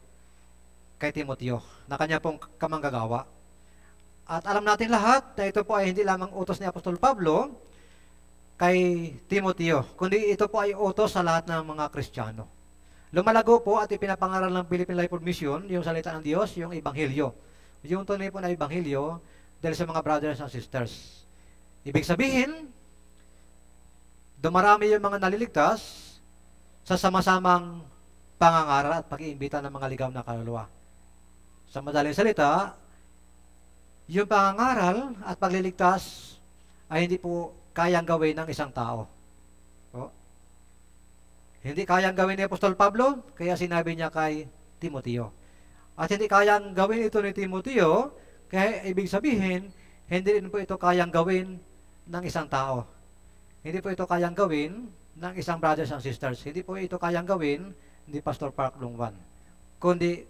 kay Timoteo na kanya pong kamanggagawa. At alam natin lahat na ito po ay hindi lamang utos ni Apostol Pablo kay Timoteo, kundi ito po ay utos sa lahat ng mga Kristiyano. Lumalago po at ipinapangaral ng Philippine Life Mission yung salita ng Diyos, yung Ebanghelyo. Yung tunay po na Ebanghelyo dahil sa mga brothers and sisters. Ibig sabihin, dumarami yung mga naliligtas sa sama-samang pangangaral at pag-iimbita ng mga ligaw na kaluluwa. Sa madaling salita, yung pangangaral at pagliligtas ay hindi po kayang gawin ng isang tao. O? Hindi kayang gawin ni Apostol Pablo, kaya sinabi niya kay Timoteo. At hindi kayang gawin ito ni Timoteo, kaya ibig sabihin, hindi rin po ito kayang gawin ng isang tao. Hindi po ito kayang gawin ng isang brothers and sisters. Hindi po ito kayang gawin ni Pastor Park Lungwan. Kundi,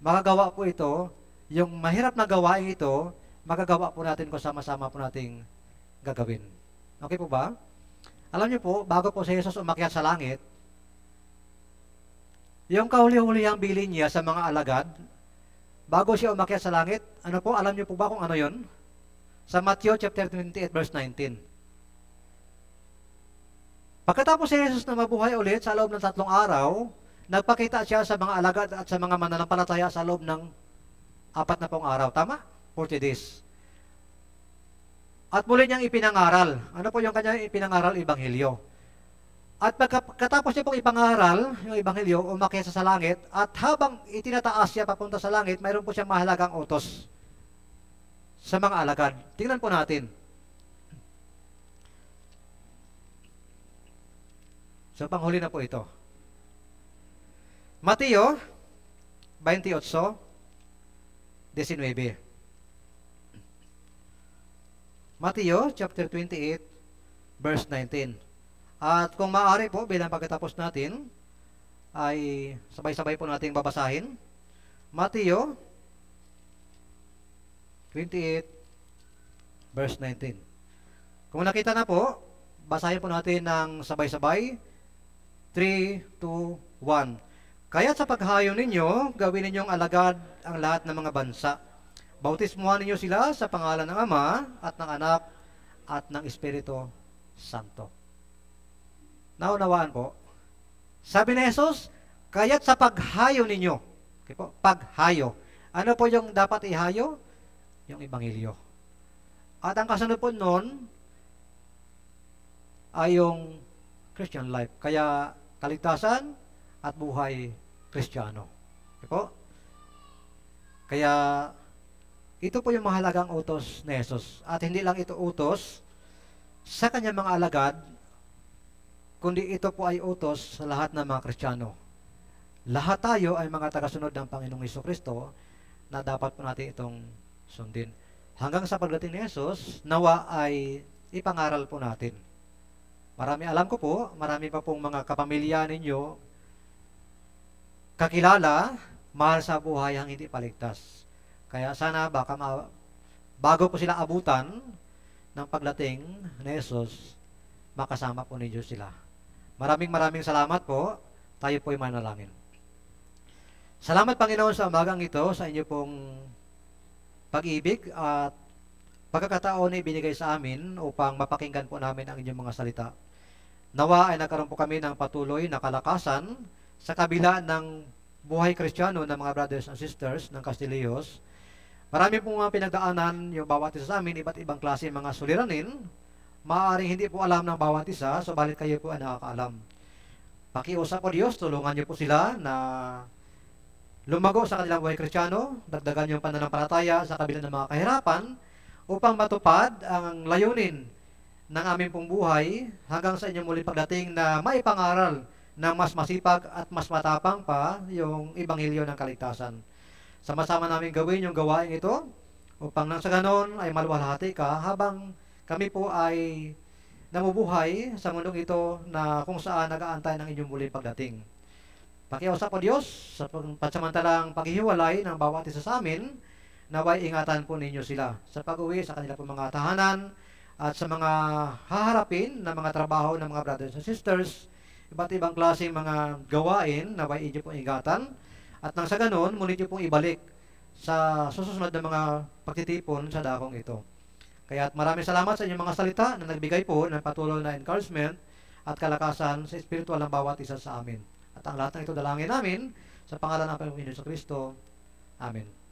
magagawa po ito, yung mahirap na gawain ito, magagawa po natin kung sama-sama po nating gagawin. Okay po ba? Alam niyo po, bago po si Jesus umakyat sa langit, yung kahuli-hulihang bilin niya sa mga alagad, bago siya umakyat sa langit, ano po, alam niyo po ba kung ano yon? Sa Matthew chapter 28 verse 19. Pagkatapos si Jesus na mabuhay ulit sa loob ng 3 araw, nagpakita siya sa mga alagad at sa mga mananampalataya sa loob ng 40 araw. Tama? 40 days. At muli niyang ipinangaral. Ano po yung kanyang ipinangaral? Ebanghelyo. At pagkatapos niya pong ipangaral, yung Ebanghelyo, umakyat sa langit, at habang itinataas siya papunta sa langit, mayroon po siyang mahalagang utos sa mga alagad. Tingnan po natin. So, panghuli na po ito. Mateo 28:19. Mateo chapter 28 verse 19. At kung maaari po, bilang pagkatapos natin, ay sabay-sabay po nating babasahin. Mateo 28 verse 19. Kung nakita na po, basahin po natin ng sabay-sabay. 3, 2, 1. Kaya't sa paghayo ninyo, gawin ninyong alagad ang lahat ng mga bansa. Bautismuhan ninyo sila sa pangalan ng Ama at ng Anak at ng Espiritu Santo. Naunawaan po. Sabi ni Jesus, kaya't sa paghayo ninyo. Okay po, paghayo. Ano po yung dapat ihayo? Yung Ebanghelyo. At ang kasunod po nun ay yung Christian life. Kaya kaligtasan at buhay Kristiyano. Okay po? Kaya ito po yung mahalagang utos ni Jesus. At hindi lang ito utos sa kanyang mga alagad, kundi ito po ay utos sa lahat ng mga Kristiyano. Lahat tayo ay mga tagasunod ng Panginoong Hesukristo na dapat po natin itong sundin. Hanggang sa pagdating ni Jesus, nawa ay ipangaral po natin. Marami alam ko po, marami pa pong mga kapamilya ninyo, kakilala, mahal sa buhay ang hindi paligtas. Kaya sana baka bago po sila abutan ng pagdating ni Jesus, makasama po ninyo sila. Maraming salamat po. Tayo po'y manalangin. Salamat Panginoon sa umagang ito, sa inyo pong pag-ibig at pagkakataon na ibinigay sa amin upang mapakinggan po namin ang inyong mga salita. Nawa ay nagkaroon po kami ng patuloy na kalakasan sa kabila ng buhay Kristiyano ng mga brothers and sisters ng Castillejos. Marami pong mga pinagdaanan yung bawat isa sa amin, iba't ibang klase mga suliranin. Maaaring hindi po alam ng bawat isa, subalit kayo po ay nakakaalam. Pakiusap po Diyos, tulungan niyo po sila na lumago sa kanilang buhay Kristiyano, dagdagan yung pananampalataya sa kabila ng mga kahirapan, upang matupad ang layunin ng aming pong buhay hanggang sa inyong muling pagdating na maipangaral na mas masipag at mas matapang pa yung ebanghelyo ng kaligtasan. Sama-sama namin gawin yung gawain ito upang nang sa ganon ay maluwalhati ka habang kami po ay namubuhay sa mundong ito na kung saan nag-aantay ng inyong muling pagdating. Pakiusap po Diyos sa pansamantalang paghihiwalay ng bawat isa sa amin, naway ingatan po ninyo sila sa pag-uwi sa kanila po mga tahanan at sa mga haharapin na mga trabaho ng mga brothers and sisters, iba't ibang klaseng mga gawain naway inyo po ingatan at nang sa ganon, ngunit nyo pong ibalik sa susunod na mga pagtitipon sa dakong ito. Kaya maraming salamat sa inyong mga salita na nagbigay po ng patuloy na encouragement at kalakasan sa espiritual ng bawat isa sa amin. At ang lahat ng ito dalangin namin sa pangalan ng Panginoon Hesus Kristo. Amen.